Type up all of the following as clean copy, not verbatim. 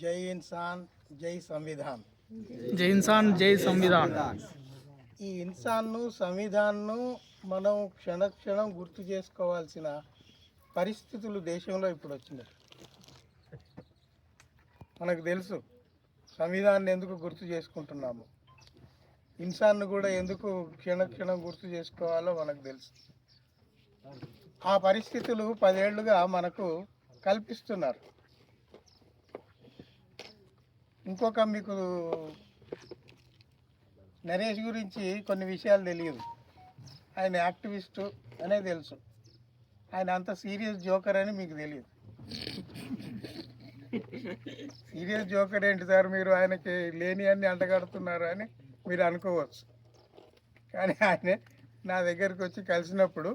జై ఇన్సాన్ జై సంవిధాన్. జై ఇన్సాన్ జై సంవిధాన్. ఈ ఇన్సాన్ను సంవిధాన్ను మనం క్షణక్షణం గుర్తు చేసుకోవాల్సిన పరిస్థితులు దేశంలో ఇప్పుడు వచ్చినాయి. మనకు తెలుసు సంవిధాన్ని ఎందుకు గుర్తు చేసుకుంటున్నాము, ఇన్సాన్ను కూడా ఎందుకు క్షణక్షణం గుర్తు చేసుకోవాలో మనకు తెలుసు. ఆ పరిస్థితులు 10 ఏళ్లుగా మనకు కల్పిస్తున్నారు. ఇంకొక మీకు నరేష్ గురించి కొన్ని విషయాలు తెలియదు. ఆయన యాక్టివిస్టు అనే తెలుసు. ఆయన అంత సీరియస్ జోకర్ అని మీకు తెలియదు. సీరియస్ జోకర్ ఏంటి సార్, మీరు ఆయనకి లేని అన్ని అంటగడుతున్నారు అని మీరు అనుకోవచ్చు. కానీ ఆయన నా దగ్గరికి వచ్చి కలిసినప్పుడు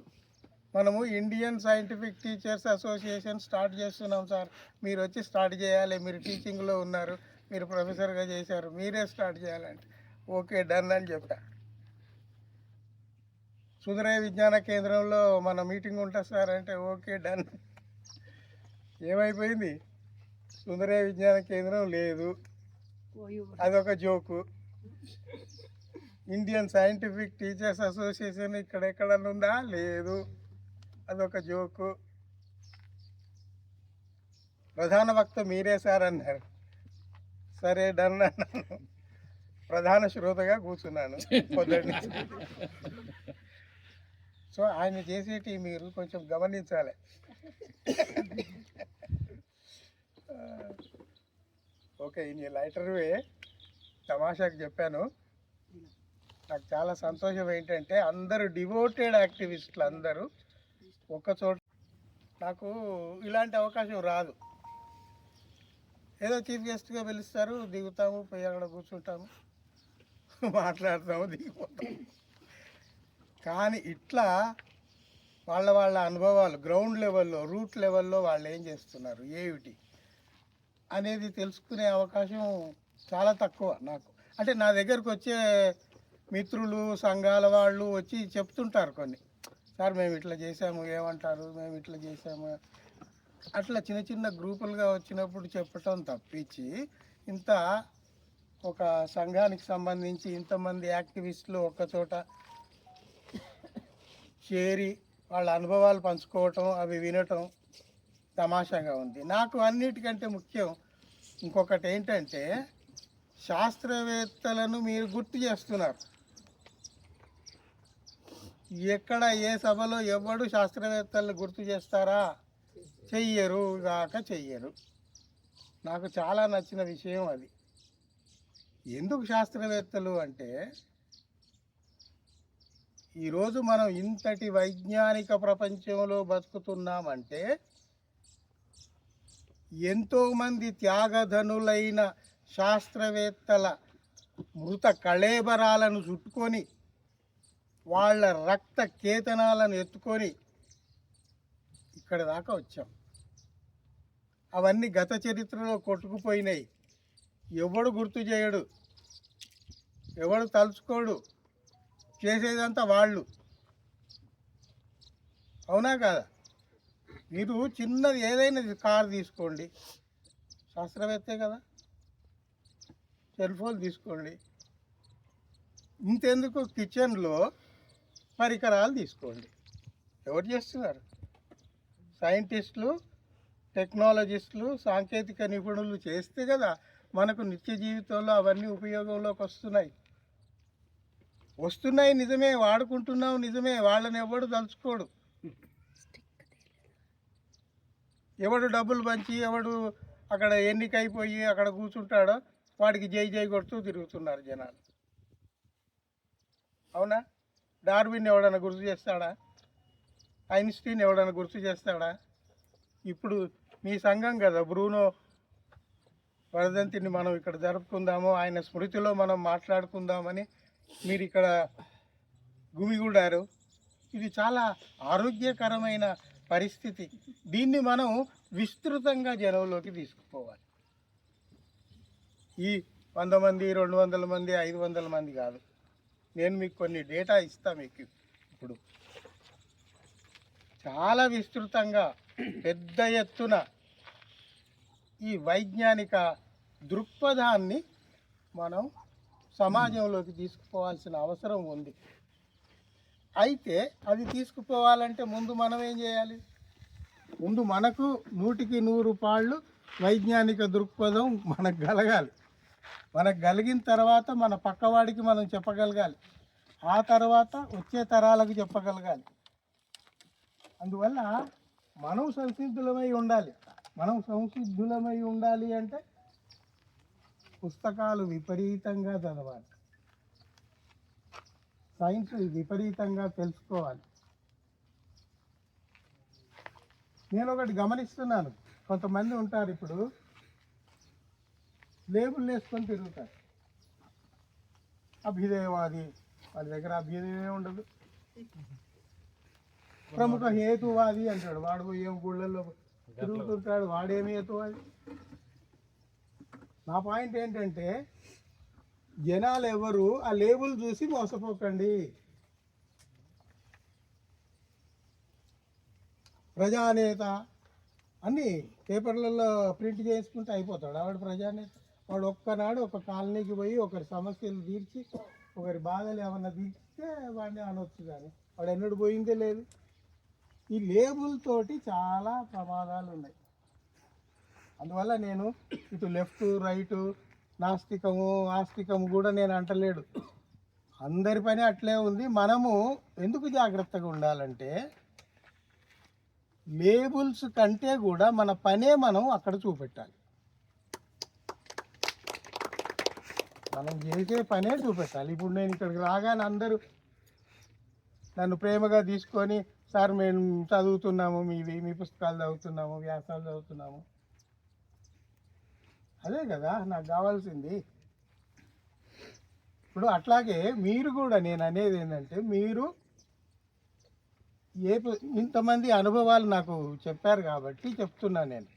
మనము Indian scientific teachers association start చేస్తున్నాం సార్, మీరు వచ్చి స్టార్ట్ చేయాలి, మీరు టీచింగ్లో ఉన్నారు, మీరు ప్రొఫెసర్గా చేశారు, మీరే స్టార్ట్ చేయాలంటే ఓకే డన్ అని చెప్పా. సుందరయ్య విజ్ఞాన కేంద్రంలో మన మీటింగ్ ఉంటుంది సార్ అంటే ఓకే డన్. ఏమైపోయింది, సుందరయ్య విజ్ఞాన కేంద్రం లేదు, అదొక joke. Indian scientific teachers association ఇక్కడెక్కడనుందా, లేదు, అదొక జోకు. ప్రధాన వక్త మీరే సార్ అన్నారు, సరే డన్ అన్నాను. ప్రధాన శ్రోతగా కూర్చున్నాను పొద్దున్న నుంచి. సో ఆయన చేసేటి మీరు కొంచెం గమనించాలి. ఓకే, ఇన్ని లైటర్ వే తమాషాకి చెప్పాను. నాకు చాలా సంతోషం ఏంటంటే అందరూ డివోటెడ్ యాక్టివిస్టులు అందరూ ఒక్కచోట. నాకు ఇలాంటి అవకాశం రాదు. ఏదో చీఫ్ గెస్ట్గా పిలుస్తారు, దిగుతాము, పోయి అక్కడ కూర్చుంటాము, మాట్లాడతాము, దిగిపోతాము. కానీ ఇట్లా వాళ్ళ అనుభవాలు గ్రౌండ్ లెవెల్లో, రూట్ లెవెల్లో వాళ్ళు ఏం చేస్తున్నారు, ఏమిటి అనేది తెలుసుకునే అవకాశం చాలా తక్కువ నాకు. అంటే నా దగ్గరకు వచ్చే మిత్రులు, సంఘాల వాళ్ళు వచ్చి చెప్తుంటారు కొన్ని, సార్ మేము ఇట్లా చేసాము, ఏమంటారు, మేము ఇట్లా చేసాము, అట్లా చిన్న చిన్న గ్రూపులుగా వచ్చినప్పుడు చెప్పటం తప్పించి ఇంత ఒక సంఘానికి సంబంధించి ఇంతమంది యాక్టివిస్టులు ఒక్కచోట చేరి వాళ్ళ అనుభవాలు పంచుకోవటం, అవి వినటం తమాషాగా ఉంది. నాకు అన్నిటికంటే ముఖ్యం ఇంకొకటి ఏంటంటే శాస్త్రవేత్తలను మీరు గుర్తు చేస్తున్నారు. ఎక్కడ ఏ సభలో ఎవడు శాస్త్రవేత్తలను గుర్తు చేస్తారా, చెయ్యరు. నాకు చాలా నచ్చిన విషయం అది. ఎందుకు శాస్త్రవేత్తలు అంటే ఈరోజు మనం ఇంతటి వైజ్ఞానిక ప్రపంచంలో బతుకుతున్నామంటే ఎంతోమంది త్యాగధనులైన శాస్త్రవేత్తల మృత కళేబరాలను చుట్టుకొని వాళ్ళ రక్త కేతనాలను ఎత్తుకొని ఇక్కడ దాకా వచ్చాం. అవన్నీ గత చరిత్రలో కొట్టుకుపోయినాయి. ఎవడు గుర్తు చేయడు, ఎవడు తలుచుకోడు, చేసేదంతా వాళ్ళు. అవునా కాదా? మీరు చిన్నది ఏదైనా కారు తీసుకోండి, శాస్త్రవేత్తే కదా. సెల్ ఫోన్ తీసుకోండి, ఇంతెందుకు కిచెన్లో పరికరాలు తీసుకోండి, ఎవరు చేస్తున్నారు? సైంటిస్టులు, టెక్నాలజిస్టులు, సాంకేతిక నిపుణులు చేస్తే కదా మనకు నిత్య జీవితంలో అవన్నీ ఉపయోగంలోకి వస్తున్నాయి. నిజమే, వాడుకుంటున్నాం నిజమే. వాళ్ళని ఎవడు తలుచుకోడు. ఎవడు డబ్బులు పంచి ఎవడు అక్కడ ఎన్నికైపోయి అక్కడ కూర్చుంటాడో వాడికి జై జై కొడుతూ తిరుగుతున్నారు జనాలు. అవునా? డార్విన్ ఎవడన్నా గుర్తు చేస్తాడా? ఐన్స్టీన్ ఎవడన్నా గుర్తు చేస్తాడా? ఇప్పుడు మీ సంఘం కదా బ్రూనో వర్ధంతిని మనం ఇక్కడ జరుపుకుందాము, ఆయన స్మృతిలో మనం మాట్లాడుకుందామని మీరు ఇక్కడ గుమిగూడారు. ఇది చాలా ఆరోగ్యకరమైన పరిస్థితి. దీన్ని మనం విస్తృతంగా జనంలోకి తీసుకుపోవాలి. ఈ 100 మంది, 200 మంది, 500 మంది కాదు. నేను మీకు కొన్ని డేటా ఇస్తా. మీకు ఇప్పుడు చాలా విస్తృతంగా పెద్ద ఎత్తున ఈ వైజ్ఞానిక దృక్పథాన్ని మనం సమాజంలోకి తీసుకుపోవాల్సిన అవసరం ఉంది. అయితే అది తీసుకుపోవాలంటే ముందు మనం ఏం చేయాలి? ముందు మనకు 100కి 100 పాళ్ళు వైజ్ఞానిక దృక్పథం మనకు కలగాలి. మనకు కలిగిన తర్వాత మన పక్కవాడికి మనం చెప్పగలగాలి. ఆ తర్వాత వచ్చే తరాలకు చెప్పగలగాలి. అందువల్ల మనం సంసిద్ధులమై ఉండాలి. మనం సంసిద్ధులమై ఉండాలి అంటే పుస్తకాలు విపరీతంగా చదవాలి, సైన్స్ విపరీతంగా తెలుసుకోవాలి. నేను ఒకటి గమనిస్తున్నాను, కొంతమంది ఉంటారు ఇప్పుడు లేబుల్ వేసుకొని తిరుగుతారు. అభ్యుదయవాది, వాళ్ళ దగ్గర అభ్యుదయమే ఉండదు. ప్రముఖ హేతువాది అంటాడు, వాడు ఏం గుళ్ళల్లో తిరుగుతుంటాడు, వాడేమి హేతువాది. నా పాయింట్ ఏంటంటే జనాలు ఎవరు ఆ లేబుల్ చూసి మోసపోకండి. ప్రజానేత అన్నీ పేపర్లలో ప్రింట్ చేసుకుంటే అయిపోతాడు వాడు ప్రజానేత. వాడు ఒక్కనాడు ఒక కాలనీకి పోయి ఒకరి సమస్యలు తీర్చి ఒకరి బాధలు ఏమన్నా తీర్చితే వాడిని అనొచ్చు, కానీ వాడు ఎన్నడూ పోయిందే లేదు. ఈ లేబుల్ తోటి చాలా ప్రమాదాలు ఉన్నాయి. అందువల్ల నేను ఇటు లెఫ్ట్ రైటు నాస్తికము ఆస్తికము కూడా నేను అంటలేడు, అందరి పని అట్లే ఉంది. మనము ఎందుకు జాగ్రత్తగా ఉండాలంటే లేబుల్స్ కంటే కూడా మన పనే మనం అక్కడ చూపెట్టాలి. మనం చేసే పనే చూపెట్టాలి. ఇప్పుడు నేను ఇక్కడికి రాగానే అందరూ నన్ను ప్రేమగా తీసుకొని, సార్ మేము చదువుతున్నాము, మీ పుస్తకాలు చదువుతున్నాము, వ్యాసాలు చదువుతున్నాము, అదే కదా నాకు కావాల్సింది. ఇప్పుడు అట్లాగే మీరు కూడా, నేను అనేది ఏంటంటే మీరు ఇంతమంది అనుభవాలు నాకు చెప్పారు కాబట్టి చెప్తున్నాను నేను.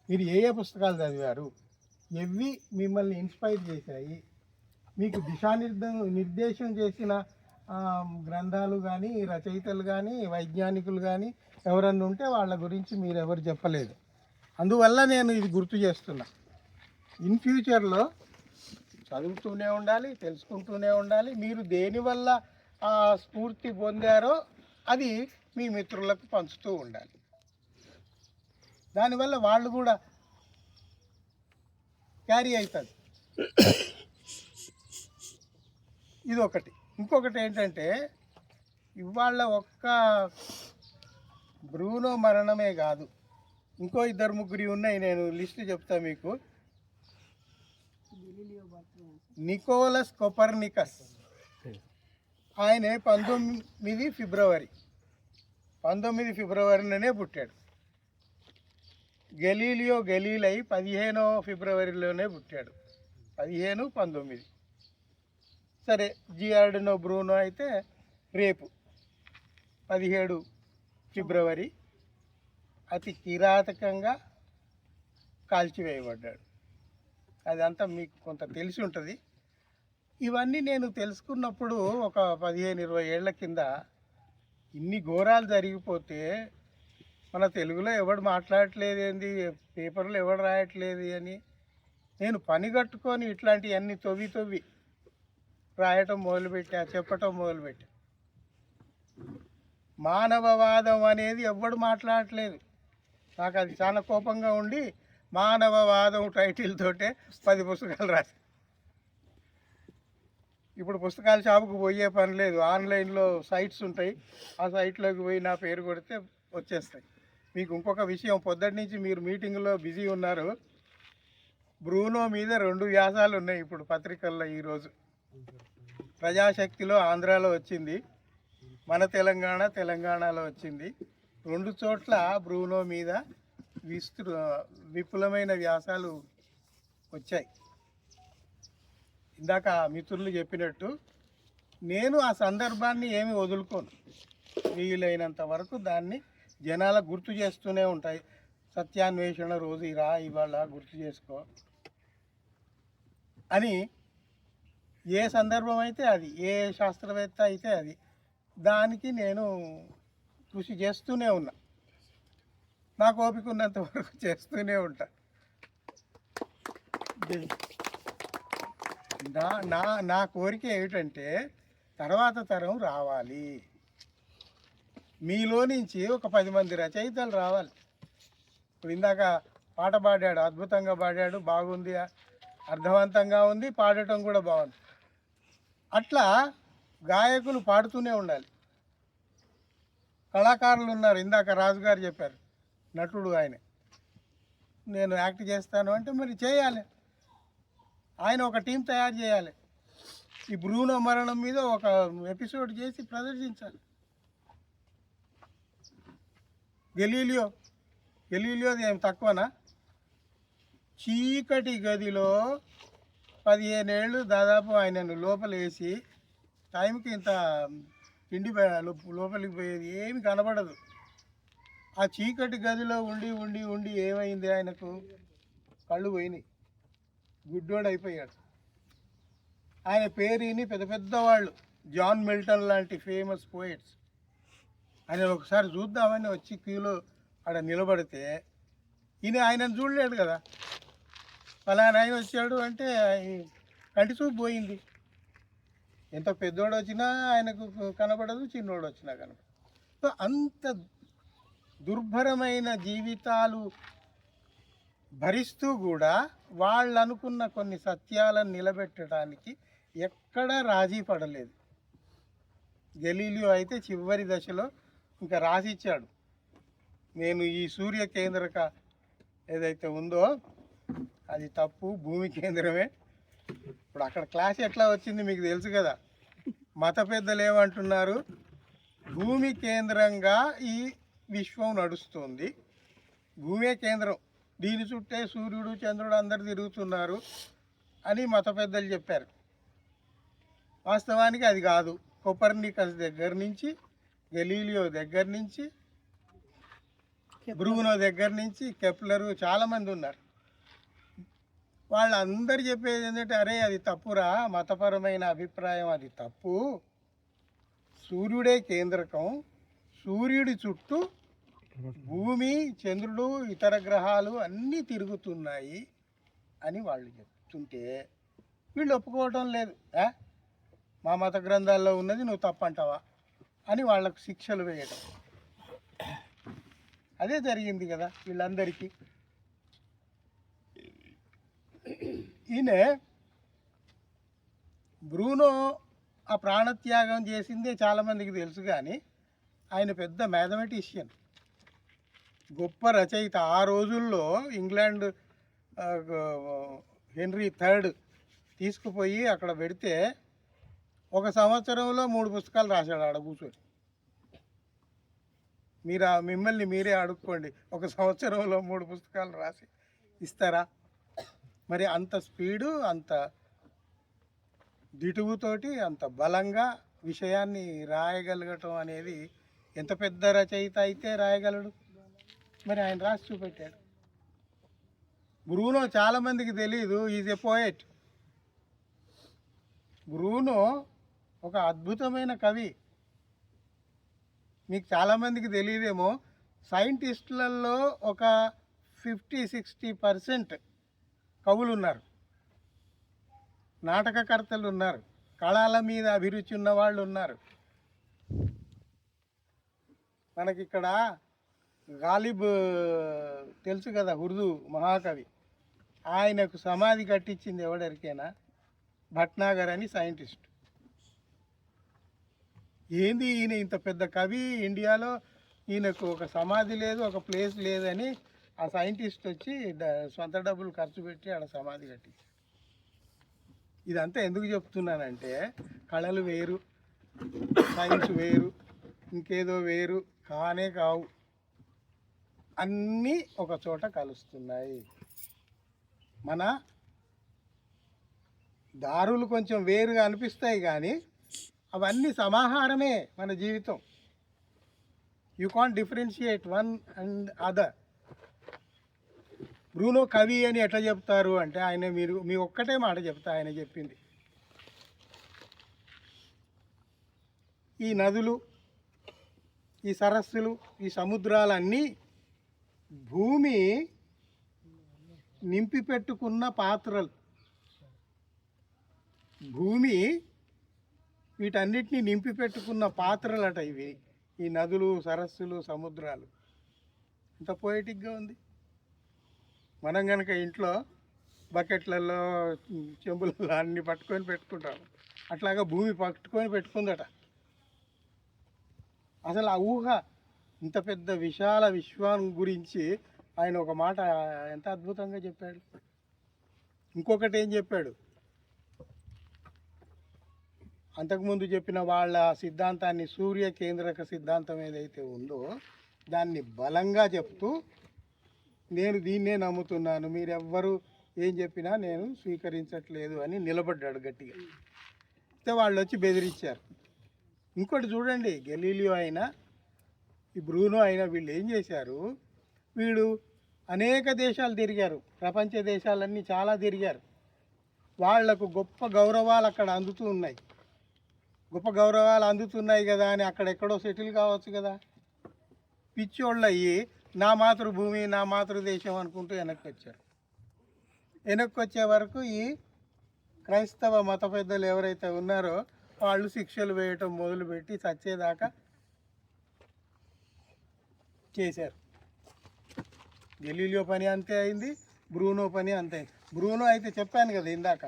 మీరు ఏ ఏ పుస్తకాలు చదివారు, ఎవి మిమ్మల్ని ఇన్స్పైర్ చేశాయి, మీకు నిర్దేశం చేసిన గ్రంథాలు కానీ రచయితలు కానీ వైజ్ఞానికులు కానీ ఎవరన్నా ఉంటే వాళ్ళ గురించి మీరు ఎవరు చెప్పలేదు. అందువల్ల నేను ఇది గుర్తు చేస్తున్నా. ఇన్ ఫ్యూచర్లో చదువుతూనే ఉండాలి, తెలుసుకుంటూనే ఉండాలి. మీరు దేనివల్ల స్ఫూర్తి పొందారో అది మీ మిత్రులకు పంచుతూ ఉండాలి. దానివల్ల వాళ్ళు కూడా క్యారీ అవుతుంది. ఇది ఒకటి. ఇంకొకటి ఏంటంటే ఇవాళ ఒక్క బ్రూనో మరణమే కాదు, ఇంకో 2-3 ఉన్నాయి. నేను లిస్ట్ చెప్తా మీకు. నికోలస్ కోపర్నికస్, ఆయన 19 ఫిబ్రవరిలోనే పుట్టాడు. గెలీలియో గెలీలై 15వ ఫిబ్రవరిలోనే పుట్టాడు, 15-19. సరే, జియార్డినో బ్రూనో అయితే రేపు 17 ఫిబ్రవరి అతి కిరాతకంగా కాల్చివేయబడ్డాడు. అదంతా మీకు కొంత తెలిసి ఉంటుంది. ఇవన్నీ నేను తెలుసుకున్నప్పుడు ఒక 15-20 ఏళ్ల కింద ఇన్ని ఘోరాలు జరిగిపోతే మన తెలుగులో ఎవడు మాట్లాడట్లేదు ఏంది, పేపర్లో ఎవడు రాయట్లేదు అని నేను పని కట్టుకొని ఇట్లాంటివన్నీ తవ్వి రాయటం మొదలుపెట్టా, చెప్పటం మొదలుపెట్టా. మానవవాదం అనేది ఎవ్వడు మాట్లాడట్లేదు. నాకు అది చాలా కోపంగా ఉండి మానవవాదం టైటిల్ తోటే 10 పుస్తకాలు రాసి, ఇప్పుడు పుస్తకాల షాపుకు పోయే పని లేదు. ఆన్లైన్లో సైట్స్ ఉంటాయి, ఆ సైట్లోకి పోయి నా పేరు కొడితే వచ్చేస్తాయి. మీకు ఇంకొక విషయం, పొద్దుటి నుంచి మీరు మీటింగ్లో బిజీ ఉన్నారు. బ్రూనో మీద 2 వ్యాసాలు ఉన్నాయి ఇప్పుడు పత్రికల్లో. ఈరోజు ప్రజాశక్తిలో ఆంధ్రాలో వచ్చింది, మన తెలంగాణలో వచ్చింది. 2 చోట్ల బ్రూనో మీద విపులమైన వ్యాసాలు వచ్చాయి. ఇందాక మిత్రులు చెప్పినట్టు నేను ఆ సందర్భాన్ని ఏమి వదులుకోను, వీలైనంత వరకు దాన్ని జనాలకు గుర్తు చేస్తూనే ఉంటాయి. సత్యాన్వేషణ రోజు ఇవాళ గుర్తు చేసుకో అని, ఏ సందర్భం అయితే అది, ఏ శాస్త్రవేత్త అయితే అది, దానికి నేను కృషి చేస్తూనే ఉన్నా. నాకు ఓపిక ఉన్నంత వరకు చేస్తూనే ఉంటా. నా నా నా కోరిక ఏమిటంటే తర్వాత తరం రావాలి, మీలో నుంచి ఒక 10 మంది రచయితలు రావాలి. ఇప్పుడు ఇందాక పాట పాడాడు, అద్భుతంగా పాడాడు, బాగుంది, అర్థవంతంగా ఉంది, పాడటం కూడా బాగుంది. అట్లా గాయకులు పాడుతూనే ఉండాలి. కళాకారులు ఉన్నారు, ఇందాక రాజు గారు చెప్పారు, నటుడు ఆయన, నేను యాక్ట్ చేస్తాను అంటే మరి చేయాలి. ఆయన ఒక టీం తయారు చేయాలి. ఈ బ్రూనో మరణం మీద ఒక ఎపిసోడ్ చేసి ప్రదర్శించాలి. గెలీలియోది ఏం తక్కువనా? చీకటి గదిలో 15 ఏళ్ళు దాదాపు ఆయనను లోపలేసి టైంకి ఇంత తిండి లోపలికి పోయేది ఏమి కనబడదు. ఆ చీకటి గదిలో ఉండి ఉండి ఉండి ఏమైంది, ఆయనకు కళ్ళు పోయినాయి, గుడ్డోడు అయిపోయాడు. ఆయన పేరుని పెద్ద పెద్ద వాళ్ళు, జాన్ మిల్టన్ లాంటి ఫేమస్ పోయిట్స్, ఆయన ఒకసారి చూద్దామని వచ్చి క్యూలో అక్కడ నిలబడితే ఆయనను చూడలేడు కదా. ఫలానా ఆయన వచ్చాడు అంటే కంటి చూపు పోయింది. ఎంత పెద్దోడు వచ్చినా ఆయనకు కనబడదు, చిన్నోడు వచ్చినా కనబడదు. సో అంత దుర్భరమైన జీవితాలు భరిస్తూ కూడా వాళ్ళు అనుకున్న కొన్ని సత్యాలను నిలబెట్టడానికి ఎక్కడా రాజీ పడలేదు. గెలీలియో అయితే చివరి దశలో ఇంకా రాసిచ్చాడు, నేను ఈ సూర్య కేంద్రక ఏదైతే ఉందో అది తప్పు, భూమి కేంద్రమే. ఇప్పుడు అక్కడ క్లాస్ ఎట్లా వచ్చింది మీకు తెలుసు కదా. మత పెద్దలు ఏమంటున్నారు, భూమి కేంద్రంగా ఈ విశ్వం నడుస్తుంది, భూమే కేంద్రం, దీని చుట్టే సూర్యుడు చంద్రుడు అందరు తిరుగుతున్నారు అని మత పెద్దలు చెప్పారు. వాస్తవానికి అది కాదు. కోపర్నికస్ దగ్గర నుంచి, గెలీలియో దగ్గర నుంచి, బ్రూనో దగ్గర నుంచి, కెప్లరు, చాలామంది ఉన్నారు. వాళ్ళందరూ చెప్పేది ఏంటంటే, అరే అది తప్పురా, మతపరమైన అభిప్రాయం అది తప్పు, సూర్యుడే కేంద్రకం, సూర్యుడి చుట్టూ భూమి, చంద్రుడు, ఇతర గ్రహాలు అన్నీ తిరుగుతున్నాయి అని వాళ్ళు చెప్తుంటే వీళ్ళు ఒప్పుకోవటం లేదు. మా మత గ్రంథాల్లో ఉన్నది నువ్వు తప్పంటావా అని వాళ్ళకు శిక్షలు వేయటం. అదే జరిగింది కదా వీళ్ళందరికీ. ఈయన బ్రూనో ఆ ప్రాణత్యాగం చేసిందే చాలామందికి తెలుసు, కానీ ఆయన పెద్ద మ్యాథమెటిషియన్, గొప్ప రచయిత. ఆ రోజుల్లో ఇంగ్లాండ్ హెన్రీ III తీసుకుపోయి అక్కడ పెడితే 1 సంవత్సరంలో 3 పుస్తకాలు రాశాడు ఆడ కూర్చొని. మిమ్మల్ని మీరే అడుక్కోండి, 1 సంవత్సరంలో 3 పుస్తకాలు రాసి ఇస్తారా? మరి అంత స్పీడు, అంత దిటువుతోటి, అంత బలంగా విషయాన్ని రాయగలగటం అనేది ఎంత పెద్ద రచయిత అయితే రాయగలడు. మరి ఆయన రాసి చూపెట్టాడు. బ్రూనో చాలామందికి తెలీదు, ఈజ్ ఎ పోయెట్. బ్రూనో ఒక అద్భుతమైన కవి. మీకు చాలామందికి తెలియదేమో, సైంటిస్టులలో ఒక 50-60% కవులు ఉన్నారు, నాటకకర్తలు ఉన్నారు, కళల మీద అభిరుచి ఉన్న వాళ్ళు ఉన్నారు. మనకిక్కడ గాలిబ్ తెలుసు కదా, ఉర్దూ మహాకవి, ఆయనకు సమాధి కట్టించింది ఎవడరికైనా భట్నాగర్ అని సైంటిస్ట్. ఏంది ఈయన ఇంత పెద్ద కవి, ఇండియాలో ఈయనకు ఒక సమాధి లేదు, ఒక ప్లేస్ లేదని ఆ సైంటిస్ట్ వచ్చి సొంత డబ్బులు ఖర్చు పెట్టి ఆడ సమాధి కట్టించాడు. ఇదంతా ఎందుకు చెప్తున్నానంటే, కళలు వేరు, సైన్స్ వేరు, ఇంకేదో వేరు కానే కావు, అన్నీ ఒక చోట కలుస్తున్నాయి. మన దారులు కొంచెం వేరుగా అనిపిస్తాయి కానీ అవన్నీ సమాహారమే మన జీవితం. You can't differentiate one and other. Bruno కవి అని ఎట్లా చెప్తారు అంటే, ఆయన మీ ఒక్కటే మాట చెప్తా ఆయన చెప్పింది, ఈ నదులు, ఈ సరస్సులు, ఈ సముద్రాలన్నీ భూమి నింపి పెట్టుకున్న పాత్రలు. భూమి వీటన్నిటిని నింపి పెట్టుకున్న పాత్రలట ఇవి, ఈ నదులు, సరస్సులు, సముద్రాలు. ఎంత పోయిటిక్గా ఉంది. మనం కనుక ఇంట్లో బకెట్లలో, చెంబులలో అన్ని పట్టుకొని పెట్టుకుంటాం, అట్లాగా భూమి పట్టుకొని పెట్టుకుందట. అసలు ఆ ఊహ, ఇంత పెద్ద విశాల విశ్వం గురించి ఆయన ఒక మాట ఎంత అద్భుతంగా చెప్పాడు. ఇంకొకటి ఏం చెప్పాడు, అంతకుముందు చెప్పిన వాళ్ళ సిద్ధాంతాన్ని, సూర్య కేంద్రక సిద్ధాంతం ఏదైతే ఉందో దాన్ని బలంగా చెప్తూ, నేను దీన్నే నమ్ముతున్నాను, మీరెవ్వరూ ఏం చెప్పినా నేను స్వీకరించట్లేదు అని నిలబడ్డాడు గట్టిగా. అయితే వాళ్ళు వచ్చి బెదిరించారు. ఇంకోటి చూడండి, గెలీలియో అయినా ఈ బ్రూనో అయినా వీళ్ళు ఏం చేశారు, వీళ్ళు అనేక దేశాలు తిరిగారు, ప్రపంచ దేశాలన్నీ చాలా తిరిగారు. వాళ్లకు గొప్ప గౌరవాలు అక్కడ అందుతూ ఉన్నాయి. గొప్ప గౌరవాలు అందుతున్నాయి కదా అని అక్కడెక్కడో సెటిల్ కావచ్చు కదా. పిచ్చోళ్ళు అయ్యి నా మాతృభూమి, నా మాతృదేశం అనుకుంటూ వెనక్కి వచ్చారు. వెనక్కి వచ్చే వరకు ఈ క్రైస్తవ మత పెద్దలు ఎవరైతే ఉన్నారో వాళ్ళు శిక్షలు వేయటం మొదలుపెట్టి చచ్చేదాకా చేశారు. గెలీలియో పని అంతే అయింది, బ్రూనో పని అంతే. బ్రూనో అయితే చెప్పాను కదా ఇందాక,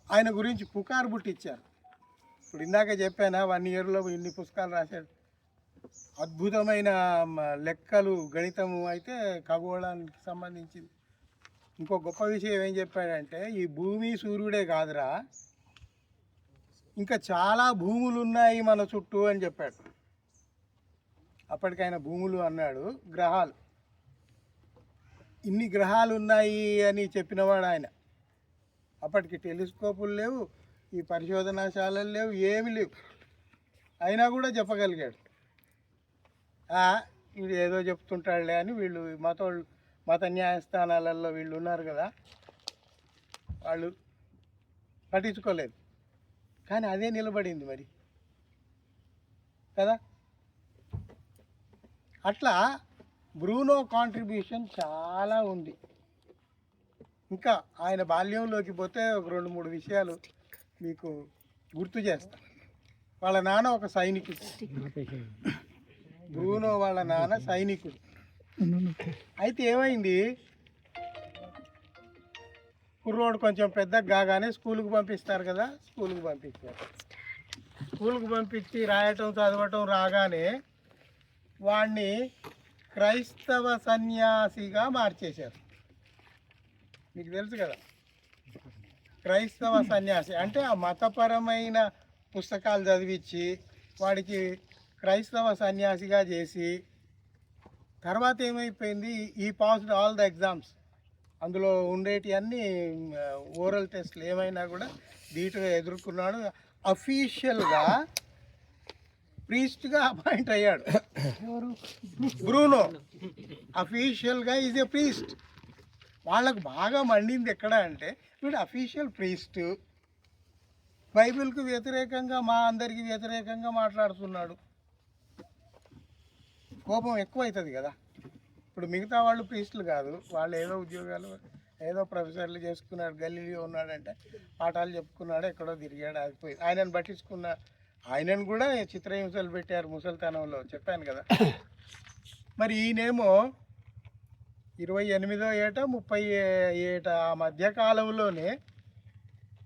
ఆయన గురించి పుకారు పుట్టించారు. ఇప్పుడు ఇందాక చెప్పానా 1 ఇయర్లో ఇన్ని పుస్తకాలు రాశాడు. అద్భుతమైన లెక్కలు, గణితము అయితే ఖగోళానికి సంబంధించింది. ఇంకో గొప్ప విషయం ఏం చెప్పాడంటే, ఈ భూమి సూర్యుడే కాదురా, ఇంకా చాలా భూములు ఉన్నాయి మన చుట్టూ అని చెప్పాడు. అప్పటికైనా భూములు అన్నాడు, గ్రహాలు. ఇన్ని గ్రహాలు ఉన్నాయి అని చెప్పినవాడు ఆయన. అప్పటికి టెలిస్కోపులు లేవు, ఈ పరిశోధనాశాలలు లేవు, ఏమి లేవు. అయినా కూడా చెప్పగలిగాడు. వీడు ఏదో చెప్తుంటాడులే అని వీళ్ళు మత న్యాయస్థానాలలో వీళ్ళు ఉన్నారు కదా, వాళ్ళు పట్టించుకోలేదు. కానీ అదే నిలబడింది మరి కదా. అట్లా బ్రూనో కాంట్రిబ్యూషన్ చాలా ఉంది. ఇంకా ఆయన బాల్యంలోకి పోతే ఒక 2-3 విషయాలు మీకు గుర్తు చేస్తా. వాళ్ళ నాన్న ఒక సైనికుడు, బ్రూనో వాళ్ళ నాన్న సైనికుడు. అయితే ఏమైంది, కుర్రోడు కొంచెం పెద్దగా కాగానే స్కూల్కి పంపిస్తారు కదా, స్కూల్కి పంపించి రాయటం చదవటం రాగానే వాడిని క్రైస్తవ సన్యాసిగా మార్చేశారు. మీకు తెలుసు కదా, క్రైస్తవ సన్యాసి అంటే ఆ మతపరమైన పుస్తకాలు చదివించి వాడికి క్రైస్తవ సన్యాసిగా చేసి, తర్వాత ఏమైపోయింది, ఈ పాస్డ్ ఆల్ ద ఎగ్జామ్స్, అందులో ఉండేటి అన్నీ ఓరల్ టెస్ట్లు ఏమైనా కూడా ధీటుగా ఎదుర్కొన్నాడు. అఫీషియల్గా ప్రీస్ట్గా అపాయింట్ అయ్యాడు. బ్రూనో అఫీషియల్గా ఈజ్ ఏ ప్రీస్ట్. వాళ్ళకు బాగా మండింది ఎక్కడ అంటే, వీడు అఫీషియల్ ప్రీస్ట్, బైబిల్కు వ్యతిరేకంగా, మా అందరికి వ్యతిరేకంగా మాట్లాడుతున్నాడు. కోపం ఎక్కువ అవుతుంది కదా. ఇప్పుడు మిగతా వాళ్ళు ప్రీస్టులు కాదు, వాళ్ళు ఏదో ఉద్యోగాలు, ఏదో ప్రొఫెసర్లు చేసుకున్నాడు. గల్లీలో ఉన్నాడంటే పాఠాలు చెప్పుకున్నాడు, ఎక్కడో తిరిగాడు, ఆగిపోయి ఆయనను పట్టించుకున్న, ఆయనను కూడా చిత్రహింసలు పెట్టారు ముసలితనంలో, చెప్పాను కదా. మరి ఈయనేమో 28వ ఏట 30 ఏట ఆ మధ్యకాలంలోనే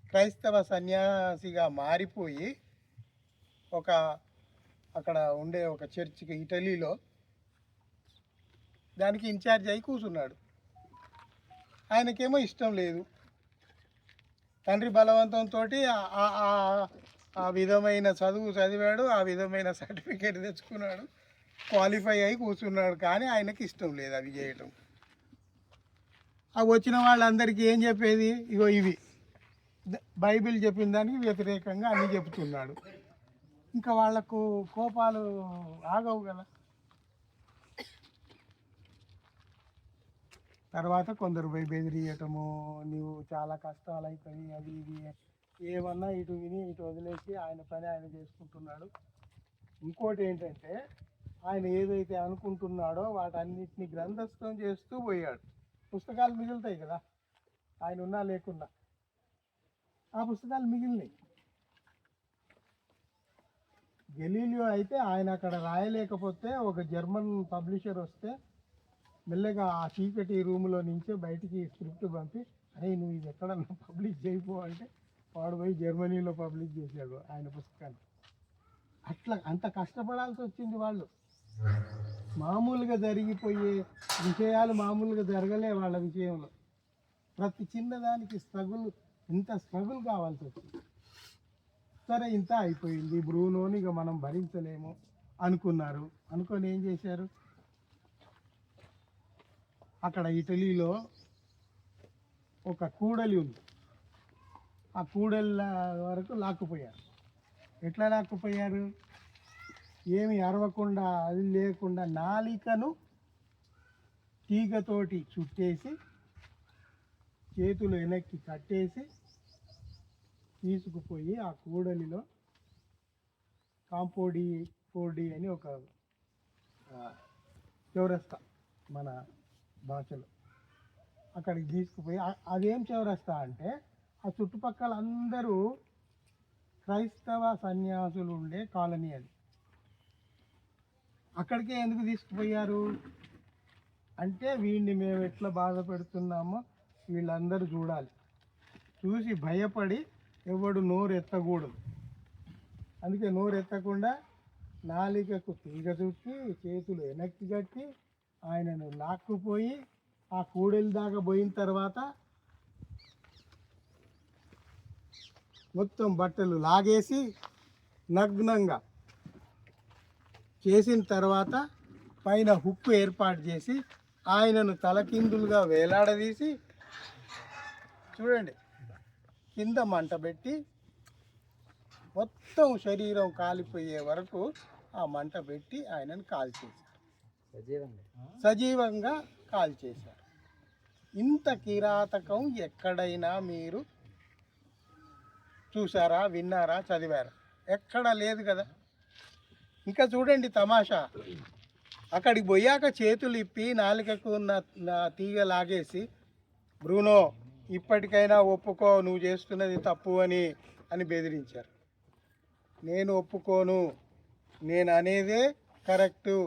క్రైస్తవ సన్యాసిగా మారిపోయి అక్కడ ఉండే ఒక చర్చికి ఇటలీలో దానికి ఇన్ఛార్జ్ అయి కూర్చున్నాడు. ఆయనకేమో ఇష్టం లేదు. తండ్రి బలవంతంతో ఆ విధమైన చదువు చదివాడు, ఆ విధమైన సర్టిఫికేట్ తెచ్చుకున్నాడు, క్వాలిఫై అయి కూర్చున్నాడు. కానీ ఆయనకి ఇష్టం లేదు అవి చేయటం. ఆ వచ్చిన వాళ్ళందరికీ ఏం చెప్పేది, ఇగో ఇవి బైబిల్ చెప్పిన దానికి వ్యతిరేకంగా అన్నీ చెప్తున్నాడు. ఇంకా వాళ్లకు కోపాలు ఆగవు కదా. తర్వాత కొందరు పోయి బెదిరియటము, నీవు చాలా కష్టాలు అవుతాయి, అది ఇది ఏమన్నా ఇటు విని ఇటు వదిలేసి ఆయన పని ఆయన చేసుకుంటున్నాడు. ఇంకోటి ఏంటంటే, ఆయన ఏదైతే అనుకుంటున్నాడో వాటన్నిటిని గ్రంథస్థం చేస్తూ పోయాడు. పుస్తకాలు మిగులుతాయి కదా, ఆయన ఉన్నా లేకున్నా ఆ పుస్తకాలు మిగిలినాయి. గెలీలియో అయితే ఆయన అక్కడ రాయలేకపోతే ఒక జర్మన్ పబ్లిషర్ వస్తే మెల్లగా ఆ చీకటి రూమ్లో నుంచే బయటికి స్క్రిప్ట్ పంపి, అరే నువ్వు ఇది ఎక్కడన్నా పబ్లిష్ చేయపో అంటే వాడు పోయి జర్మనీలో పబ్లిష్ చేశాడు ఆయన పుస్తకాన్ని. అట్లా అంత కష్టపడాల్సి వచ్చింది. వాళ్ళు మామూలుగా జరిగిపోయే విషయాలు మామూలుగా జరగలే వాళ్ళ విషయంలో. ప్రతి చిన్నదానికి ఇంత స్ట్రగుల్ కావాల్సి వచ్చింది. సరే ఇంత అయిపోయింది, బ్రూనోని ఇక మనం భరించలేము అనుకున్నారు. అనుకొని ఏం చేశారు, అక్కడ ఇటలీలో ఒక కూడలి ఉంది, ఆ కూడళ్ళ వరకు లాక్కుపోయారు. ఎట్లా లాక్కుపోయారు, ఏమి అరవకుండా అది లేకుండా నాలికను తీగతోటి చుట్టేసి చేతులు వెనక్కి కట్టేసి తీసుకుపోయి ఆ కూడలిలో కాంపోడి అని ఒక చౌరస్తా మన భాషలో, అక్కడికి తీసుకుపోయి అదేం చౌరస్తా అంటే ఆ చుట్టుపక్కల అందరూ క్రైస్తవ సన్యాసులు ఉండే కాలనీ అది. అక్కడికే ఎందుకు తీసుకుపోయారు అంటే వీడిని మేము ఎట్లా బాధ పెడుతున్నామో వీళ్ళందరూ చూడాలి, చూసి భయపడి ఎవడు నోరు ఎత్తకూడదు. అందుకే నోరు ఎత్తకుండా నాలికకు తీగ చుట్టి చేతులు వెనక్కి కట్టి ఆయనను లాక్కుపోయి ఆ కూడలి దాకా పోయిన తర్వాత మొత్తం బట్టలు లాగేసి నగ్నంగా చేసిన తర్వాత పైన హుక్కు ఏర్పాటు చేసి ఆయనను తలకిందులుగా వేలాడదీసి చూడండి కింద మంట పెట్టి మొత్తం శరీరం కాలిపోయే వరకు ఆ మంట పెట్టి ఆయనను కాల్చేశారు, సజీవంగా కాల్చేశారు. ఇంత కిరాతకం ఎక్కడైనా మీరు చూసారా, విన్నారా, చదివారా? ఎక్కడా లేదు కదా. ఇంకా చూడండి తమాషా, అక్కడికి పోయాక చేతులు ఇప్పి నాలుకకు ఉన్న తీగ లాగేసి, బ్రూనో ఇప్పటికైనా ఒప్పుకో, నువ్వు చేస్తున్నది తప్పు అని బెదిరించారు. నేను ఒప్పుకోను, నేను అనేదే కరెక్టు,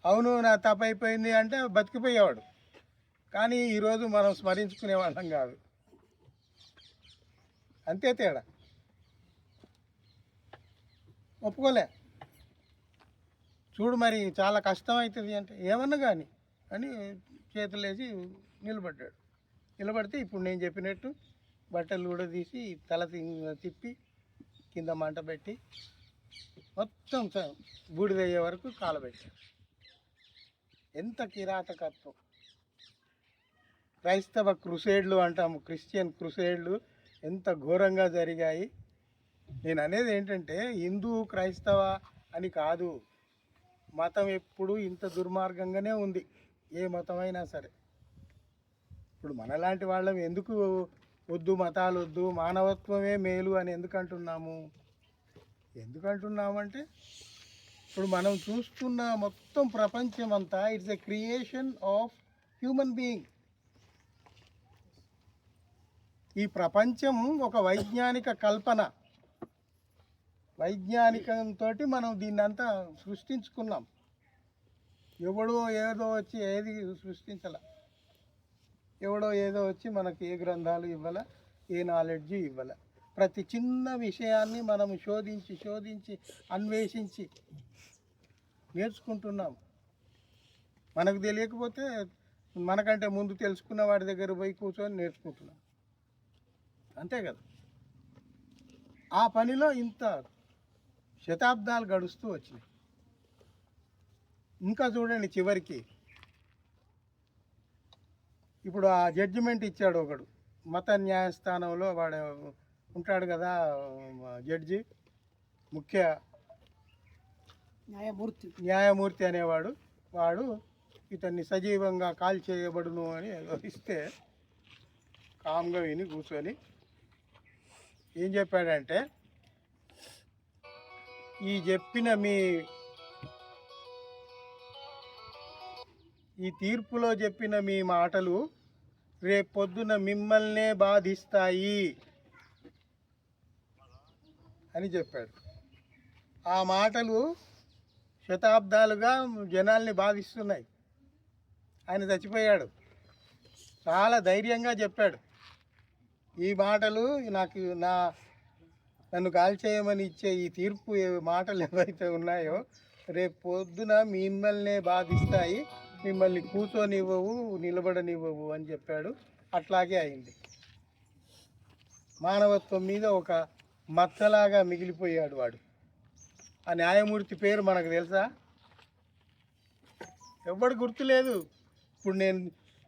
అవును నా తప్పు అయిపోయింది అంటే బతికిపోయేవాడు. కానీ ఈరోజు మనం స్మరించుకునే వాళ్ళం కాదు, అంతే తేడా. ఒప్పుకోలే, చూడు మరి చాలా కష్టం అవుతుంది అంటే ఏమన్నా కానీ అని చేతులేసి నిలబడ్డాడు. నిలబడితే ఇప్పుడు నేను చెప్పినట్టు బట్టలు కూడా తీసి తల తిప్పి కింద మంట పెట్టి మొత్తం బూడిదయ్యే వరకు కాలబెట్టాడు. ఎంత కిరాతకత్వం! క్రైస్తవ క్రుసేడ్లు అంటాము, క్రిస్టియన్ క్రుసేడ్లు ఎంత ఘోరంగా జరిగాయి. నేను అనేది ఏంటంటే హిందూ క్రైస్తవ అని కాదు, మతం ఎప్పుడు ఇంత దుర్మార్గంగానే ఉంది, ఏ మతమైనా సరే. ఇప్పుడు మనలాంటి వాళ్ళం ఎందుకు వద్దు, మతాలు వద్దు, మానవత్వమే మేలు అని ఎందుకంటున్నాము అంటే ఇప్పుడు మనం చూస్తున్న మొత్తం ప్రపంచం అంతా it's a creation of human being. ఈ ప్రపంచం ఒక వైజ్ఞానిక కల్పన, వైజ్ఞానికంతో మనం దీన్నంతా సృష్టించుకున్నాం. ఎవడో ఏదో వచ్చి ఏది సృష్టించాల, ఎవడో ఏదో వచ్చి మనకి ఏ గ్రంథాలు ఇవ్వాల, ఏ నాలెడ్జ్ ఇవ్వాల. ప్రతి చిన్న విషయాన్ని మనం శోధించి అన్వేషించి నేర్చుకుంటున్నాం. మనకు తెలియకపోతే మనకంటే ముందు తెలుసుకున్న వాడి దగ్గర పోయి కూర్చొని నేర్చుకుంటున్నాం, అంతే కదా. ఆ పనిలో ఇంత శతాబ్దాలు గడుస్తూ వచ్చినాయి. ఇంకా చూడండి చివరికి ఇప్పుడు ఆ జడ్జిమెంట్ ఇచ్చాడు ఒకడు, మత న్యాయస్థానంలో వాడు ఉంటాడు కదా జడ్జి, ముఖ్య న్యాయమూర్తి అనేవాడు, వాడు ఇతన్ని సజీవంగా కాల్ చేయబడును అని ఇస్తే కామ్గా విని కూర్చొని ఏం చెప్పాడంటే, ఈ చెప్పిన మీ ఈ తీర్పులో చెప్పిన మీ మాటలు రేపొద్దున మిమ్మల్నే బాధిస్తాయి అని చెప్పాడు. ఆ మాటలు శతాబ్దాలుగా జనాల్ని బాధిస్తున్నాయి. ఆయన చచ్చిపోయాడు, చాలా ధైర్యంగా చెప్పాడు. ఈ మాటలు నన్ను కాల్చేయమని ఇచ్చే ఈ తీర్పు మాటలు ఏవైతే ఉన్నాయో రేపు పొద్దున మిమ్మల్నే బాధిస్తాయి, మిమ్మల్ని కూర్చొనివ్వవు, నిలబడనివ్వవు అని చెప్పాడు. అట్లాగే అయింది. మానవత్వం మీద ఒక మచ్చలాగా మిగిలిపోయాడు వాడు. ఆ న్యాయమూర్తి పేరు మనకు తెలుసా? ఎవడు గుర్తులేదు. ఇప్పుడు నేను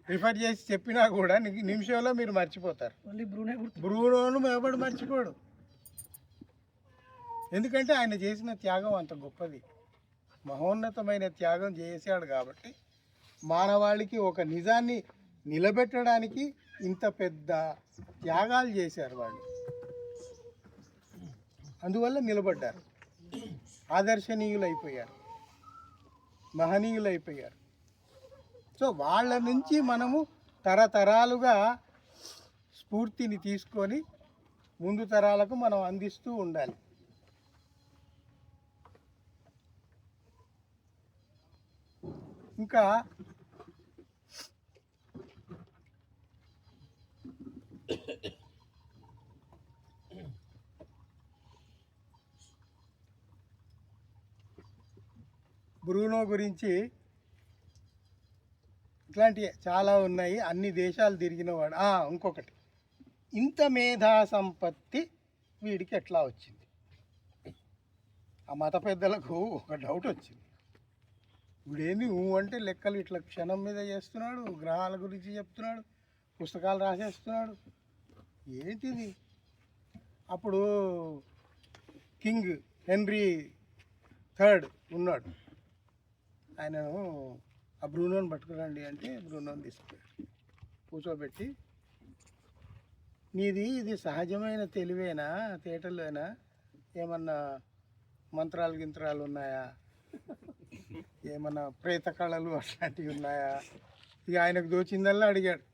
రిఫర్ చేసి చెప్పినా కూడా నిమిషంలో మీరు మర్చిపోతారు. బ్రూనోను ఎవడు మర్చిపోడు. ఎందుకంటే ఆయన చేసిన త్యాగం అంత గొప్పది, మహోన్నతమైన త్యాగం చేశాడు. కాబట్టి మానవాళికి ఒక నిజాన్ని నిలబెట్టడానికి ఇంత పెద్ద త్యాగాలు చేశారు వాళ్ళు. అందువల్ల నిలబడ్డారు, ఆదర్శనీయులైపోయారు, మహనీయులైపోయారు. సో వాళ్ళ నుంచి మనము తరతరాలుగా స్ఫూర్తిని తీసుకొని ముందు తరాలకు మనం అందిస్తూ ఉండాలి. ఇంకా బ్రూనో గురించి ఇట్లాంటివి చాలా ఉన్నాయి. అన్ని దేశాలు తిరిగినవాడు. ఇంకొకటి, ఇంత మేధా సంపత్తి వీడికి ఎట్లా వచ్చింది? ఆ మత పెద్దలకు ఒక డౌట్ వచ్చింది. వీడేంది అంటే లెక్కలు ఇట్లా క్షణం మీద చేస్తున్నాడు, గ్రహాల గురించి చెప్తున్నాడు, పుస్తకాలు రాసేస్తున్నాడు, ఏంటిది? అప్పుడు కింగ్ హెన్రీ థర్డ్ ఉన్నాడు. ఆయనను ఆ బ్రూనోని పట్టుకురండి అంటే బ్రూనోని తీసుకుపోయాడు, కూర్చోబెట్టి ఇది సహజమైన తెలివేనా, తేటలేనా, ఏమన్నా మంత్రాలు గింత్రాలు ఉన్నాయా, ఏమన్నా ప్రేత కళలు అట్లాంటివి ఉన్నాయా? ఇక ఆయనకు దోచిందల్లా అడిగాడు.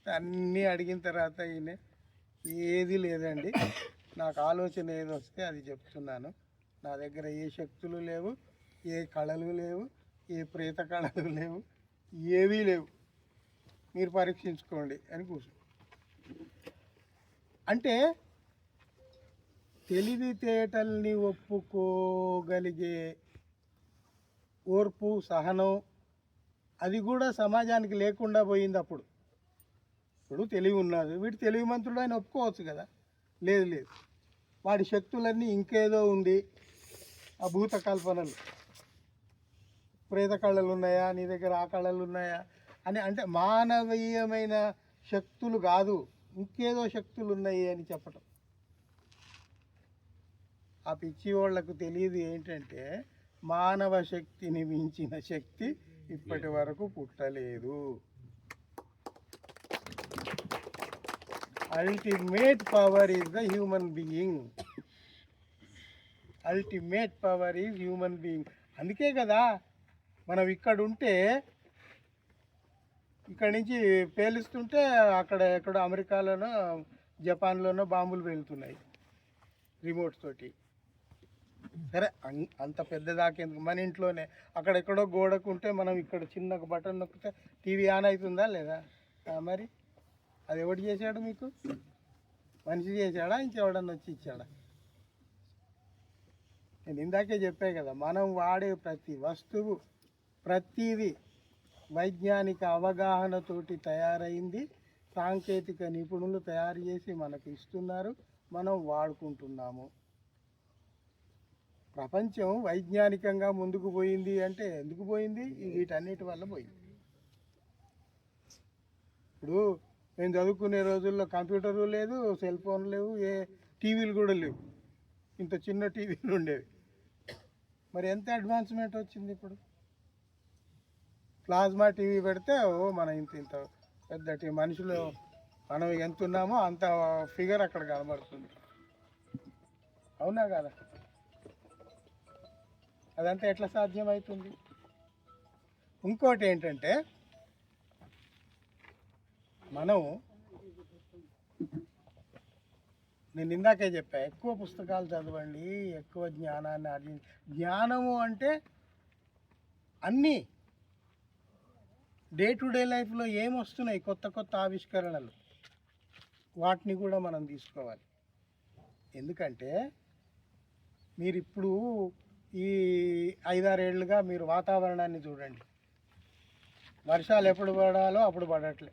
అన్నీ అడిగిన తర్వాత ఈయన ఏది లేదండి, నాకు ఆలోచన ఏది వస్తే అది చెప్తున్నాను, నా దగ్గర ఏ శక్తులు లేవు, ఏ కళలు లేవు, ఏ ప్రేత కళలు లేవు, ఏవీ లేవు, మీరు పరీక్షించుకోండి అని కూర్చో. అంటే తెలివితేటల్ని ఒప్పుకోగలిగే ఓర్పు, సహనం అది కూడా సమాజానికి లేకుండా పోయింది. ఇప్పుడు తెలివి ఉన్నది, వీడు తెలివిమంతుడు అని ఒప్పుకోవచ్చు కదా. లేదు, వాడి శక్తులన్నీ ఇంకేదో ఉంది, ఆ భూత కల్పనలు, ప్రేత కళలు ఉన్నాయా, నీ దగ్గర ఆ కళలు ఉన్నాయా అని, అంటే మానవీయమైన శక్తులు కాదు, ఇంకేదో శక్తులు ఉన్నాయి అని చెప్పటం. ఆ పిచ్చి వాళ్ళకు తెలియదు ఏంటంటే మానవ శక్తిని మించిన శక్తి ఇప్పటి వరకు పుట్టలేదు. Ultimate power is the human being. Ultimate power is human being. అందుకే కదా మనం ఇక్కడ ఉంటే, ఇక్కడి నుంచి పేలుస్తుంటే అక్కడ ఎక్కడో అమెరికాలోనో జపాన్లోనో బాంబులు వెళ్తున్నాయి రిమోట్ తోటి. సరే, అంత పెద్దదాకేందుకు, మన ఇంట్లోనే అక్కడెక్కడో గోడకుంటే మనం ఇక్కడ చిన్న బటన్ నొక్కితే టీవీ ఆన్ అవుతుందా లేదా? మరి అది ఎవడు చేశాడు? మీకు మనిషి చేశాడా, ఇంకెవడన్నా వచ్చి ఇచ్చాడా? నేను ఇందాకే చెప్పే కదా, మనం వాడే ప్రతి వస్తువు, ప్రతిదీ వైజ్ఞానిక అవగాహనతోటి తయారైంది. సాంకేతిక నిపుణులు తయారు చేసి మనకు ఇస్తున్నారు, మనం వాడుకుంటున్నాము. ప్రపంచం వైజ్ఞానికంగా ముందుకు పోయింది అంటే ఎందుకు పోయింది? వీటన్నిటి వల్ల పోయింది. ఇప్పుడు నేను చదువుకునే రోజుల్లో కంప్యూటరు లేదు, సెల్ ఫోన్ లేవు, ఏ టీవీలు కూడా లేవు, ఇంత చిన్న టీవీలు ఉండేవి. మరి ఎంత అడ్వాన్స్మెంట్ వచ్చింది ఇప్పుడు? ప్లాస్మా టీవీ పెడితే మన ఇంత పెద్ద టీవీ, మనుషులు మనం ఎంత ఉన్నామో అంత ఫిగర్ అక్కడ కనబడుతుంది. అవునా కదా? అదంతా ఎట్లా సాధ్యమవుతుంది? ఇంకోటి ఏంటంటే మనం నేను ఇందాకే చెప్పా, ఎక్కువ పుస్తకాలు చదవండి, ఎక్కువ జ్ఞానాన్ని ఆర్జించి. జ్ఞానము అంటే అన్నీ డే టు డే లైఫ్లో ఏమొస్తున్నాయి కొత్త కొత్త ఆవిష్కరణలు, వాటిని కూడా మనం తీసుకోవాలి. ఎందుకంటే మీరు ఇప్పుడు ఈ 5-6 ఏళ్ళుగా మీరు వాతావరణాన్ని చూడండి. వర్షాలు ఎప్పుడు పడాలో అప్పుడు పడట్లే.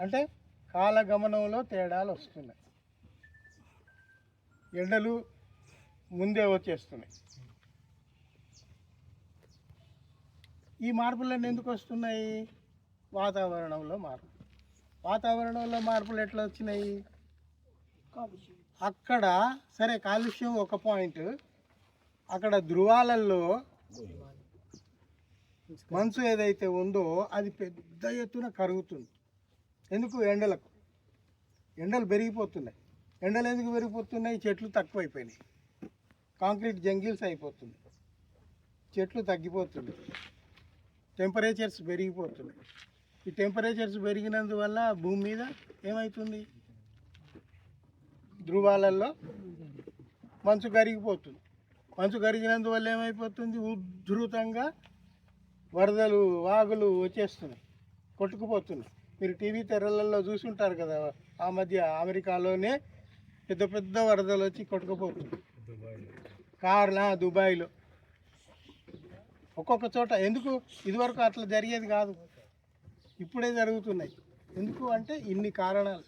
అంటే కాలగమనంలో తేడాలు వస్తున్నాయి. ఎండలు ముందే వచ్చేస్తున్నాయి. ఈ మార్పులన్నీ ఎందుకు వస్తున్నాయి? వాతావరణంలో మార్పు. వాతావరణంలో మార్పులు ఎట్లా వచ్చినాయి? అక్కడ సరే కాలుష్యం ఒక పాయింట్, అక్కడ ధృవాలలో మంచు ఏదైతే ఉందో అది పెద్ద ఎత్తున కరుగుతుంది. ఎందుకు? ఎండలకు. ఎండలు పెరిగిపోతున్నాయి. ఎండలు ఎందుకు పెరిగిపోతున్నాయి? చెట్లు తక్కువైపోయినాయి, కాంక్రీట్ జంగిల్స్ అయిపోతుంది, చెట్లు తగ్గిపోతున్నాయి, టెంపరేచర్స్ పెరిగిపోతున్నాయి. ఈ టెంపరేచర్స్ పెరిగినందువల్ల భూమి మీద ఏమవుతుంది? ధృవాలలో మంచు కరిగిపోతుంది. మంచు కరిగినందువల్ల ఏమైపోతుంది? ఉధృతంగా వరదలు, వాగులు వచ్చేస్తున్నాయి, కొట్టుకుపోతున్నాయి. మీరు టీవీ తెరలలో చూసుంటారు కదా, ఆ మధ్య అమెరికాలోనే పెద్ద పెద్ద వరదలు వచ్చి కొట్టుకుపోతుంది. దుబాయ్లో ఒక్కొక్క చోట. ఎందుకు? ఇదివరకు అట్లా జరిగేది కాదు, ఇప్పుడే జరుగుతున్నాయి. ఎందుకు అంటే ఇన్ని కారణాలు.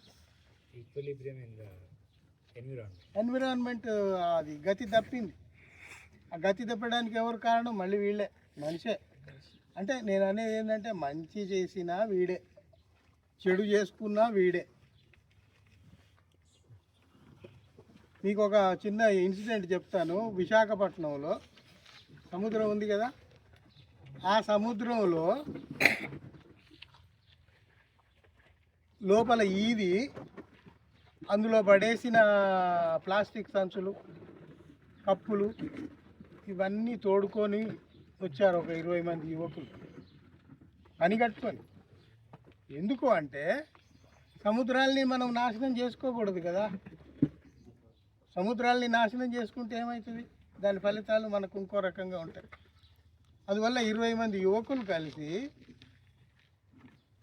ఎన్విరాన్మెంట్ అది గతి తప్పింది. ఆ గతి తప్పడానికి ఎవరు కారణం? మళ్ళీ వీళ్ళే, మనిషే. అంటే నేను అనేది ఏంటంటే మంచి చేసినా వీడే, చెడు చేసుకున్నా వీడే. మీకు ఒక చిన్న ఇన్సిడెంట్ చెప్తాను. విశాఖపట్నంలో సముద్రం ఉంది కదా, ఆ సముద్రంలో లోపల ఈది అందులో పడేసిన ప్లాస్టిక్ సంచులు, కప్పులు ఇవన్నీ తోడుకొని వచ్చారు ఒక 20 మంది యువకులు పని కట్టుకొని. ఎందుకు అంటే సముద్రాల్ని మనం నాశనం చేసుకోకూడదు కదా. సముద్రాల్ని నాశనం చేసుకుంటే ఏమవుతుంది? దాని ఫలితాలు మనకు ఇంకో రకంగా ఉంటాయి. అందువల్ల 20 మంది యువకులు కలిసి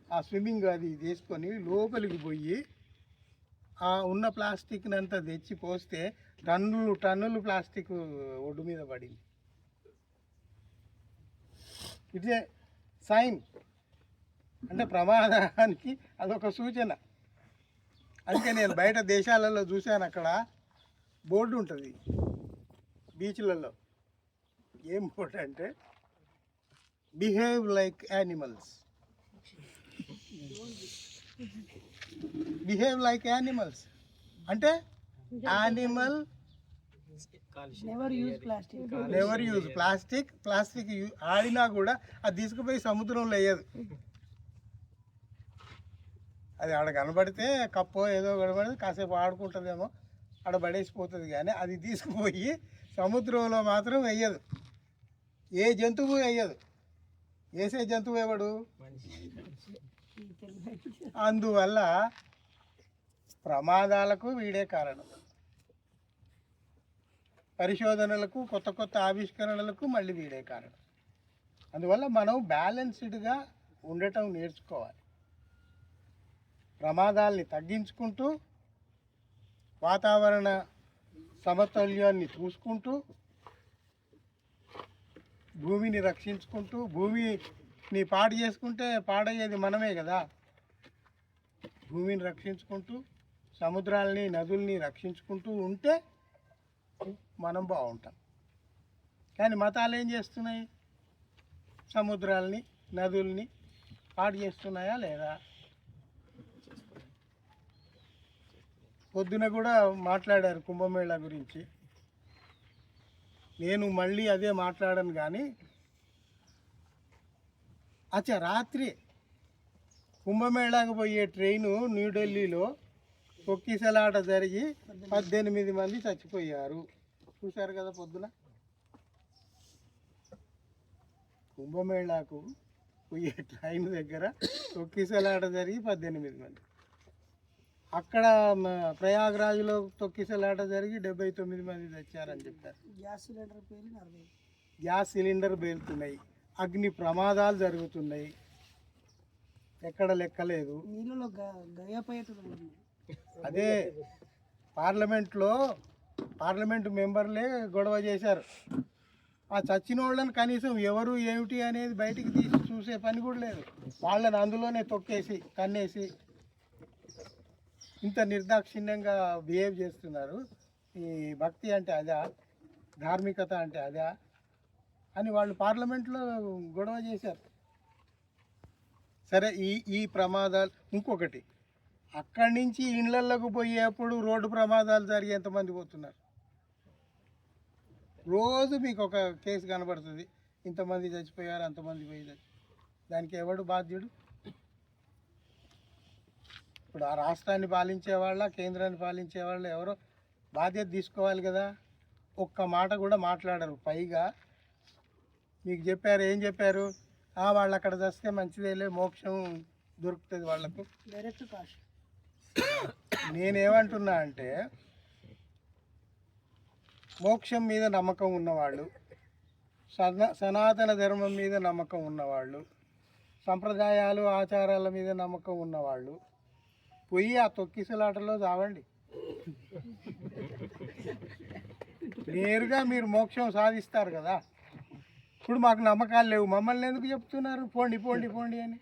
ఆ స్విమ్మింగ్ అది చేసుకొని లోపలికి పోయి ఆ ఉన్న ప్లాస్టిక్ని అంతా తెచ్చి పోస్తే టన్నులు టన్నులు ప్లాస్టిక్ ఒడ్డు మీద పడింది. ఇదే సైన్. అంటే ప్రమాదానికి అదొక సూచన. అందుకే నేను బయట దేశాలలో చూశాను, అక్కడ బోర్డు ఉంటుంది బీచ్లలో. ఏం బోర్డు అంటే behave like animals. Behave like animals అంటే animal never use plastic. Plastic ఆడినా కూడా అది తీసుకుపోయి సముద్రంలో వేయదు. అది ఆడ కనబడితే కప్పో ఏదో కనబడితే కాసేపు ఆడుకుంటుందేమో, ఆడ పడేసిపోతుంది. కానీ అది తీసుకుపోయి సముద్రంలో మాత్రం వేయదు. ఏ జంతువు వేయదు. వేసే జంతువు ఎవడు? అందువల్ల ప్రమాదాలకు వీడే కారణం. పరిశోధనలకు, కొత్త కొత్త ఆవిష్కరణలకు మళ్ళీ వీడే కారణం. అందువల్ల మనం బ్యాలెన్స్డ్గా ఉండటం నేర్చుకోవాలి. ప్రమాదాల్ని తగ్గించుకుంటూ, వాతావరణ సమతుల్యాన్ని చూసుకుంటూ, భూమిని రక్షించుకుంటూ. భూమిని పాడు చేసుకుంటే పాడయ్యేది మనమే కదా. భూమిని రక్షించుకుంటూ, సముద్రాలని, నదుల్ని రక్షించుకుంటూ ఉంటే మనం బాగుంటాం. కానీ మతాలు ఏం చేస్తున్నాయి? సముద్రాలని, నదుల్ని పాడు చేస్తున్నాయా లేదా? పొద్దున కూడా మాట్లాడారు కుంభమేళా గురించి. నేను మళ్ళీ అదే మాట్లాడను. కానీ రాత్రి కుంభమేళాకు పోయే ట్రైను న్యూఢిల్లీలో తొక్కిసలాట జరిగి 18 మంది చచ్చిపోయారు. చూశారు కదా పొద్దున. కుంభమేళాకు పోయే ట్రైన్ దగ్గర తొక్కిసలాట జరిగి 18 మంది. అక్కడ ప్రయాగ్రాజ్లో తొక్కిసలాట జరిగి 79 మంది తెచ్చారని చెప్పారు. గ్యాస్ సిలిండర్ పేలుతున్నాయి, అగ్ని ప్రమాదాలు జరుగుతున్నాయి, ఎక్కడ లెక్కలేదు. అదే పార్లమెంటు మెంబర్లే గొడవ చేశారు. ఆ చచ్చిన వాళ్ళని కనీసం ఎవరు ఏమిటి అనేది బయటికి తీసి చూసే పని కూడా లేదు. వాళ్ళని అందులోనే తొక్కేసి కన్నేసి ఇంత నిర్దాక్షిణ్యంగా బిహేవ్ చేస్తున్నారు. ఈ భక్తి అంటే అదా, ధార్మికత అంటే అదా అని వాళ్ళు పార్లమెంట్లో గొడవ చేశారు. సరే, ఈ ప్రమాదాలు. ఇంకొకటి, అక్కడి నుంచి ఇళ్ళకు పోయేప్పుడు రోడ్డు ప్రమాదాలు జరిగి ఎంతమంది పోతున్నారు. రోజు మీకు ఒక కేసు కనబడుతుంది, ఇంతమంది చచ్చిపోయారు, అంతమంది పోయి. దానికి ఎవడు బాధ్యుడు? ఇప్పుడు ఆ రాష్ట్రాన్ని పాలించే వాళ్ళ, కేంద్రాన్ని పాలించే వాళ్ళు ఎవరో బాధ్యత తీసుకోవాలి కదా. ఒక్క మాట కూడా మాట్లాడరు. పైగా మీకు చెప్పారు, ఏం చెప్పారు? వాళ్ళు అక్కడ చస్తే మంచిదేలే, మోక్షం దొరుకుతుంది వాళ్లకు, డైరెక్ట్ కాస్ట్. నేనేమంటున్నా అంటే, మోక్షం మీద నమ్మకం ఉన్నవాళ్ళు, సనాతన ధర్మం మీద నమ్మకం ఉన్నవాళ్ళు, సంప్రదాయాలు ఆచారాల మీద నమ్మకం ఉన్నవాళ్ళు పోయి ఆ తొక్కిసలాటలో చావండి. నేరుగా మీరు మోక్షం సాధిస్తారు కదా. ఇప్పుడు మాకు నమ్మకాలు లేవు, మమ్మల్ని ఎందుకు చెప్తున్నారు పోండి పోండి పోండి అని?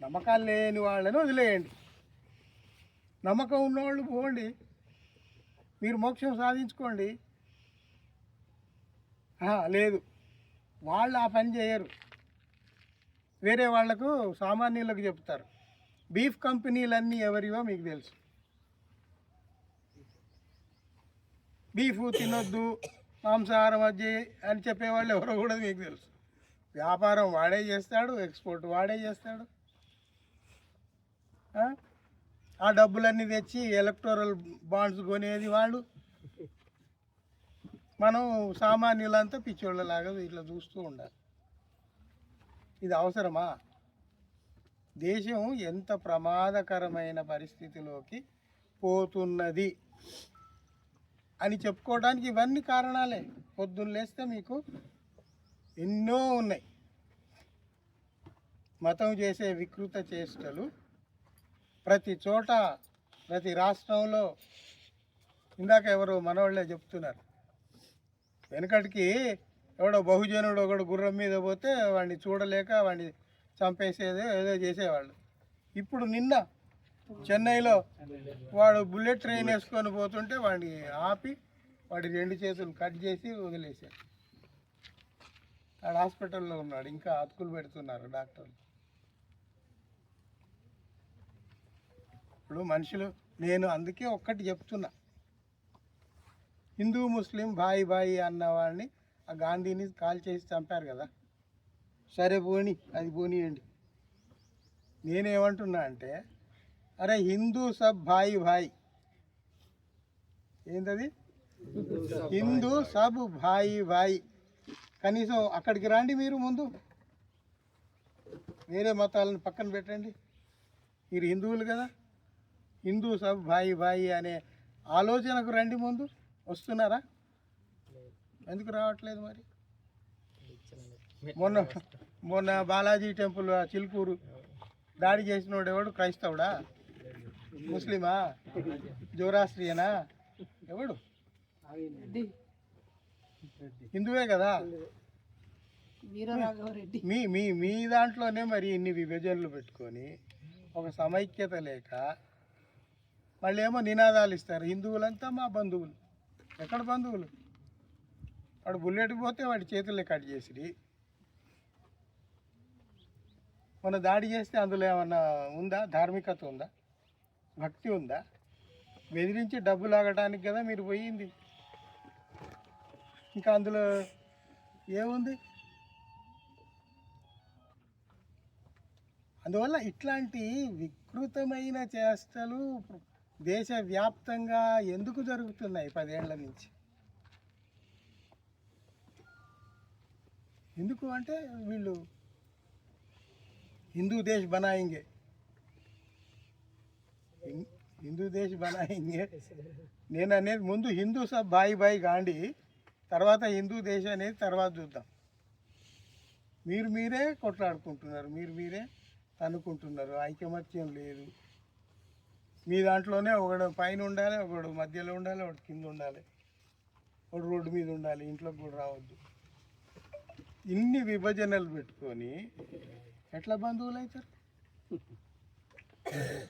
నమ్మకాలు లేని వాళ్ళని వదిలేయండి, నమ్మకం ఉన్నవాళ్ళు పోండి, మీరు మోక్షం సాధించుకోండి. లేదు, వాళ్ళు ఆ పని చేయరు, వేరే వాళ్లకు, సామాన్యులకు చెప్తారు. బీఫ్ కంపెనీలన్నీ ఎవరివో మీకు తెలుసు. బీఫ్ తినొద్దు, మాంసాహారం అది అని చెప్పేవాళ్ళు ఎవరో కూడా మీకు తెలుసు. వ్యాపారం వాడే చేస్తాడు, ఎక్స్పోర్ట్ వాడే చేస్తాడు. ఆ డబ్బులన్నీ తెచ్చి ఎలక్టోరల్ బాండ్స్ కొనేది వాళ్ళు. మనం సామాన్యులంతా పిచ్చోళ్ళలాగా ఇట్లా చూస్తూ ఉండాలి. ఇది అవసరమా? దేశం ఎంత ప్రమాదకరమైన పరిస్థితిలోకి పోతున్నది అని చెప్పుకోవడానికి ఇవన్నీ కారణాలే. పొద్దున్న లేస్తే మీకు ఎన్నో ఉన్నాయి. మతం చేసే వికృత చేష్టలు ప్రతి చోట, ప్రతి రాష్ట్రంలో. ఇందాక ఎవరు మనవాళ్ళే చెప్తున్నారు, వెనకటికి ఎవడో బహుజనుడు ఒకడు గుర్రం మీద పోతే వాడిని చూడలేక వాడిని చంపేసేదే ఏదో చేసేవాళ్ళు. ఇప్పుడు నిన్న చెన్నైలో వాడు బుల్లెట్ ట్రైన్ వేసుకొని పోతుంటే వాడిని ఆపి వాడి 2 చేతులు కట్ చేసి వదిలేశారు. వాడు హాస్పిటల్లో ఉన్నాడు, ఇంకా అతుకులు పెడుతున్నారు డాక్టర్లు. ఇప్పుడు మనుషులు, నేను అందుకే ఒక్కటి చెప్తున్నా, హిందూ ముస్లిం బాయి బాయి అన్నవాడిని ఆ గాంధీని కాల్ చేసి చంపారు కదా. సరే పోని, అది పోనీయండి. నేనేమంటున్నా అంటే, అరే హిందూ సబ్ భాయి భాయి, ఏంటది? హిందూ సబ్ భాయి భాయి. కనీసం అక్కడికి రండి మీరు. ముందు వేరే మతాలను పక్కన పెట్టండి, మీరు హిందువులు కదా. హిందూ సబ్ భాయి భాయి అనే ఆలోచనకు రండి. ముందు వస్తున్నారా? ఎందుకు రావట్లేదు మరి? మొన్న బాలాజీ టెంపుల్ చిలుకూరు దాడి చేసినోడు ఎవడు? క్రైస్తవుడా, ముస్లిమా, జోరాస్ట్రియనా? ఎవడు? హిందువే కదా. మీ మీ మీ దాంట్లోనే మరి ఇన్ని విభజనలు పెట్టుకొని ఒక సమైక్యత లేక మళ్ళీ ఏమో నినాదాలు ఇస్తారు, హిందువులంతా మా బంధువులు. ఎక్కడ బంధువులు? వాడు బుల్లెట్ పోతే వాడి చేతుల్లో కట్ చేసిరి. మన దాడి చేస్తే అందులో ఏమన్నా ఉందా? ధార్మికత ఉందా? భక్తి ఉందా? బెదిరించి డబ్బు లాగడానికి కదా మీరు పోయింది. ఇంకా అందులో ఏముంది? అందువల్ల ఇట్లాంటి వికృతమైన చేష్టలు దేశవ్యాప్తంగా ఎందుకు జరుగుతున్నాయి 10 ఏళ్ల నుంచి? ఎందుకు అంటే వీళ్ళు హిందూ దేశ్ బనాయింగే, హిందూ దేశ్ బనాయింగే. నేను అనేది ముందు హిందూ సబ్ బాయి బాయి గాండి, తర్వాత హిందూ దేశ్ అనేది తర్వాత చూద్దాం. మీరే కొట్లాడుకుంటున్నారు, మీరే అనుకుంటున్నారు, ఐకమత్యం లేదు. మీ దాంట్లోనే ఒకడు పైన ఉండాలి, ఒకడు మధ్యలో ఉండాలి, ఒకడు కింద ఉండాలి, ఒకడు రోడ్డు మీద ఉండాలి, ఇంట్లోకి కూడా రావద్దు. ఇన్ని విభజనలు పెట్టుకొని ఎట్లా బంధువులు అవుతారు?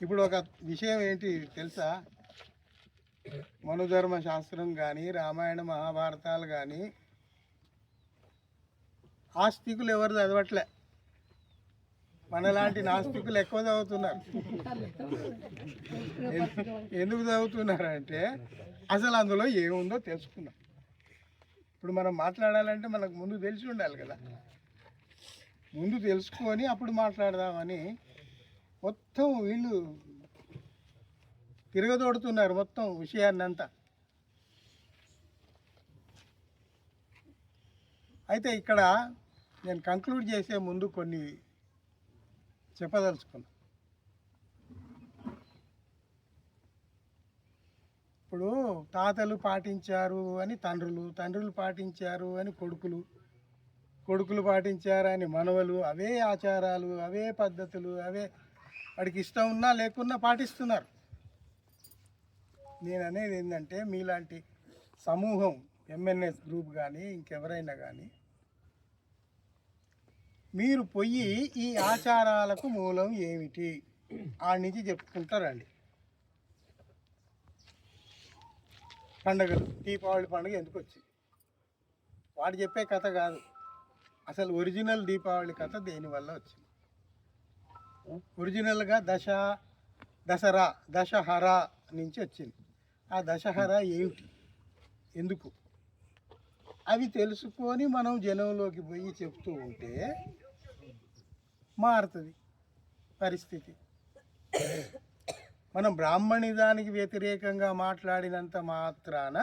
ఇప్పుడు ఒక విషయం ఏంటి తెలుసా? మనుధర్మ శాస్త్రం కానీ, రామాయణ మహాభారతాలు కానీ ఆస్తికులు ఎవరు చదవట్లే, మనలాంటి నాస్తికులు ఎక్కువ చదువుతున్నారు. ఎందుకు చదువుతున్నారంటే అసలు అందులో ఏముందో తెలుసుకున్నాం. ఇప్పుడు మనం మాట్లాడాలంటే మనకు ముందు తెలిసి ఉండాలి కదా, ముందు తెలుసుకొని అప్పుడు మాట్లాడదామని మొత్తం వీళ్ళు తిరగదోడుతున్నారు మొత్తం విషయాన్ని అంతా. అయితే ఇక్కడ నేను కంక్లూడ్ చేసే ముందు కొన్ని చెప్పదలుచుకున్నా. ఇప్పుడు తాతలు పాటించారు అని తండ్రులు, తండ్రులు పాటించారు అని కొడుకులు, కొడుకులు పాటించారు అని మనవలు, అవే ఆచారాలు, అవే పద్ధతులు, అవే వాడికి ఇష్టం ఉన్నా లేకున్నా పాటిస్తున్నారు. నేను అనేది ఏంటంటే మీలాంటి సమూహం, ఎంఎన్ఎస్ గ్రూప్ కానీ ఇంకెవరైనా కానీ మీరు పోయి ఈ ఆచారాలకు మూలం ఏమిటి ఆడి నుంచి చెప్పుకుంటారండి. పండగలు, దీపావళి పండుగ ఎందుకు వచ్చింది? వాడు చెప్పే కథ కాదు, అసలు ఒరిజినల్ దీపావళి కథ దేనివల్ల వచ్చింది? ఒరిజినల్గా దశహరా నుంచి వచ్చింది. ఆ దశహరా ఏమిటి, ఎందుకు, అవి తెలుసుకొని మనం జనంలోకి పోయి చెప్తూ ఉంటే మారుతుంది పరిస్థితి. మనం బ్రాహ్మణిజానికి వ్యతిరేకంగా మాట్లాడినంత మాత్రాన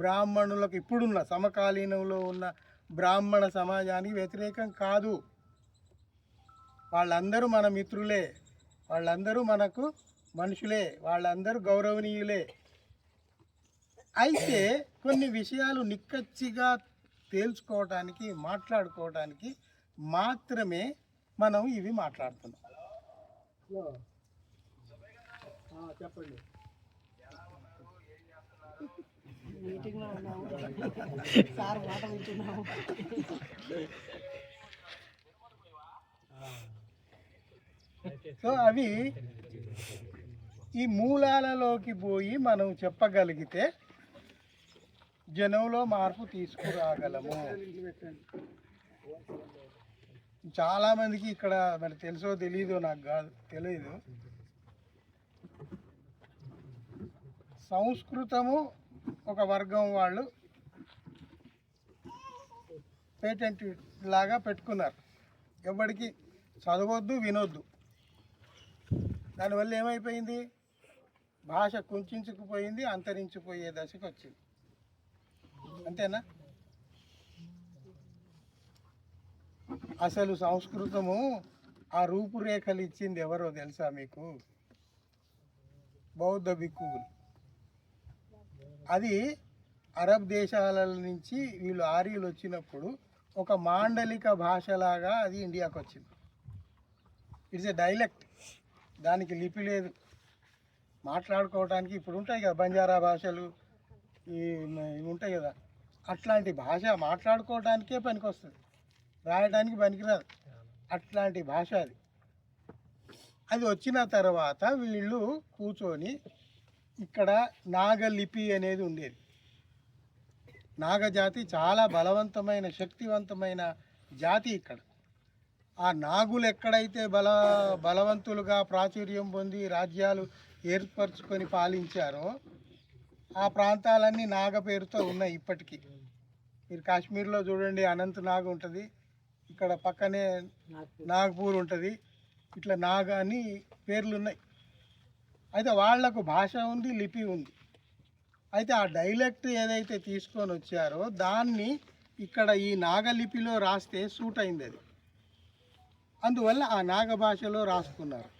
బ్రాహ్మణులకు ఇప్పుడున్న సమకాలీనంలో ఉన్న బ్రాహ్మణ సమాజానికి వ్యతిరేకం కాదు. వాళ్ళందరూ మన మిత్రులే, వాళ్ళందరూ మనకు మనుషులే, వాళ్ళందరూ గౌరవనీయులే. అయితే కొన్ని విషయాలు నిక్కచ్చిగా తేల్చుకోవడానికి, మాట్లాడుకోవడానికి మాత్రమే మనం ఇవి మాట్లాడుతున్నాం. చెప్పండి. మీటింగ్లో ఉన్నాము సార్, మాట వింటున్నాము. సో అవి ఈ మూలాలలోకి పోయి మనం చెప్పగలిగితే జనంలో మార్పు తీసుకురాగలము. చాలామందికి ఇక్కడ మరి తెలుసో తెలీదో నాకు కాదు తెలియదు, సంస్కృతము ఒక వర్గం వాళ్ళు పేటెంట్ లాగా పెట్టుకున్నారు. ఎవరికి చదవద్దు, వినొద్దు. దానివల్ల ఏమైపోయింది? భాష కుంచుకుపోయింది, అంతరించిపోయే దశకు వచ్చింది. అంతేనా? అసలు సంస్కృతము ఆ రూపురేఖలు ఇచ్చింది ఎవరో తెలుసా మీకు? బౌద్ధ భిక్కువులు. అది అరబ్ దేశాల నుంచి వీళ్ళు ఆర్యులు వచ్చినప్పుడు ఒక మాండలిక భాషలాగా అది ఇండియాకు వచ్చింది. ఇట్స్ ఏ డైలెక్ట్, దానికి లిపి లేదు. మాట్లాడుకోవడానికి ఇప్పుడు ఉంటాయి కదా బంజారా భాషలు, ఇవి ఉంటాయి కదా, అట్లాంటి భాష మాట్లాడుకోవడానికే పనికి వస్తుంది, రాయడానికి పనికిరాదు. అట్లాంటి భాష అది. అది వచ్చిన తర్వాత వీళ్ళు కూర్చొని ఇక్కడ నాగలిపి అనేది ఉండేది. నాగజాతి చాలా బలవంతమైన, శక్తివంతమైన జాతి ఇక్కడ. ఆ నాగులు ఎక్కడైతే బలవంతులుగా ప్రాచుర్యం పొంది రాజ్యాలు ఏర్పరచుకొని పాలించారో ఆ ప్రాంతాలన్నీ నాగ పేరుతో ఉన్నాయి ఇప్పటికీ. మీరు కాశ్మీర్లో చూడండి, అనంతనాగ్ ఉంటుంది, ఇక్కడ పక్కనే నాగ్పూర్ ఉంటుంది, ఇట్లా నాగ అని పేర్లు ఉన్నాయి. అయితే వాళ్లకు భాష ఉంది, లిపి ఉంది. అయితే ఆ డైలెక్ట్ ఏదైతే తీసుకొని వచ్చారో దాన్ని ఇక్కడ ఈ నాగలిపిలో రాస్తే సూట్ అయింది అది. అందువల్ల ఆ నాగ భాషలో రాసుకున్నారు.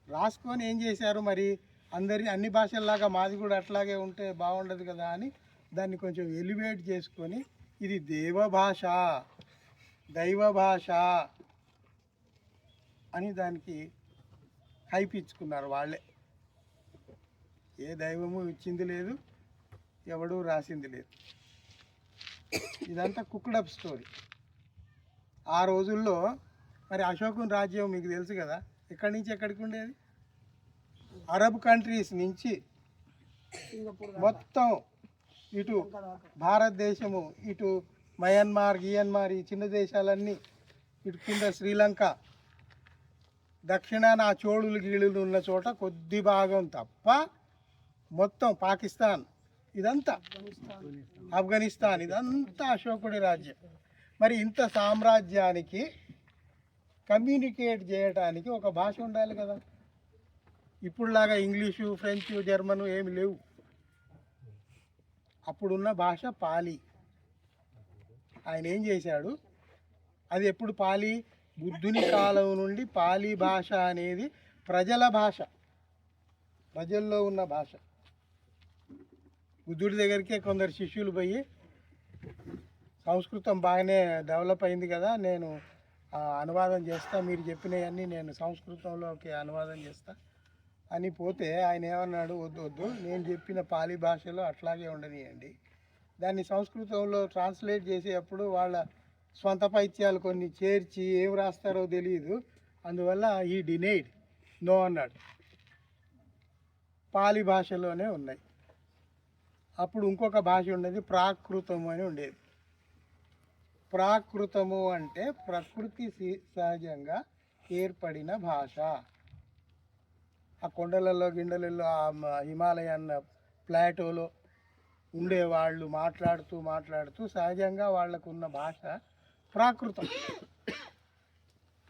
రాసుకొని ఏం చేశారు మరి, అన్ని భాషల్లాగా మాది కూడా అట్లాగే ఉంటే బాగుండదు కదా అని దాన్ని కొంచెం ఎలివేట్ చేసుకొని ఇది దేవభాష, దైవ భాష అని దానికి హైప్ ఇచ్చుకున్నారు వాళ్ళే. ఏ దైవము ఇచ్చింది లేదు, ఎవడూ రాసింది లేదు. ఇదంతా కుక్డప్ స్టోరీ. ఆ రోజుల్లో మరి అశోకుని రాజ్యం మీకు తెలుసు కదా, ఎక్కడి నుంచి ఎక్కడికి ఉండేది. అరబ్ కంట్రీస్ నుంచి మొత్తం ఇటు భారతదేశము, ఇటు మయన్మార్ ఈ చిన్న దేశాలన్నీ, ఇటు కింద శ్రీలంక, దక్షిణాన ఆ చోళులు గీళులు ఉన్న చోట కొద్ది భాగం తప్ప మొత్తం పాకిస్తాన్, ఇదంతా ఆఫ్ఘనిస్తాన్, ఇదంతా అశోకుడి రాజ్యం. మరి ఇంత సామ్రాజ్యానికి కమ్యూనికేట్ చేయడానికి ఒక భాష ఉండాలి కదా. ఇప్పుడులాగా ఇంగ్లీషు, ఫ్రెంచ్, జర్మను ఏమి లేవు. అప్పుడున్న భాష పాలి. ఆయన ఏం చేశాడు, అది ఎప్పుడు పాలి, బుద్ధుని కాలం నుండి పాలి భాష అనేది ప్రజల భాష, ప్రజల్లో ఉన్న భాష. బుద్ధుడి దగ్గరికే కొందరు శిష్యులు పోయి సంస్కృతం బాగానే డెవలప్ అయింది కదా, నేను అనువాదం చేస్తా, మీరు చెప్పినవన్నీ నేను సంస్కృతంలోకి అనువాదం చేస్తా అని పోతే ఆయన ఏమన్నాడు, వద్దు నేను చెప్పిన పాలి భాషలో అట్లాగే ఉండనియండి, దాన్ని సంస్కృతంలో ట్రాన్స్లేట్ చేసేటప్పుడు వాళ్ళ స్వంత పైత్యాలు కొన్ని చేర్చి ఏం రాస్తారో తెలియదు, అందువల్ల ఈ డినైడ్, నో అన్నాడు. పాలి భాషలోనే ఉన్నాయి. అప్పుడు ఇంకొక భాష ఉండేది, ప్రాకృతము అని ఉండేది. ప్రాకృతము అంటే ప్రకృతి సహజంగా ఏర్పడిన భాష. ఆ కొండలలో గిండలలో ఆ హిమాలయన్ ప్లాటోలో ఉండేవాళ్ళు మాట్లాడుతూ సహజంగా వాళ్ళకున్న భాష ప్రాకృతం.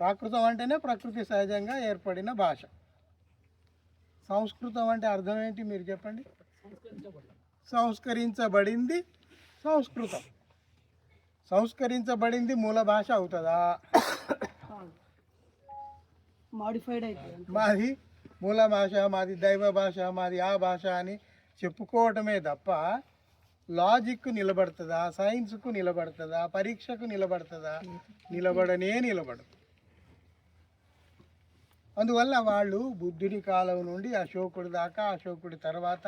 ప్రాకృతం అంటేనే ప్రకృతి సహజంగా ఏర్పడిన భాష. సంస్కృతం అంటే అర్థం ఏంటి మీరు చెప్పండి. సంస్కరించబడింది సంస్కృతం. సంస్కరించబడింది మూల భాష అవుతుందా? మాడిఫైడ్ అయిపోయింది. మాది మూల భాష, మాది దైవ భాష, మాది ఆ భాష అని చెప్పుకోవటమే తప్ప లాజిక్కు నిలబడుతుందా, సైన్స్కు నిలబడుతుందా, పరీక్షకు నిలబడుతుందా? నిలబడదు. అందువల్ల వాళ్ళు బుద్ధుడి కాలం నుండి అశోకుడి దాకా, అశోకుడి తర్వాత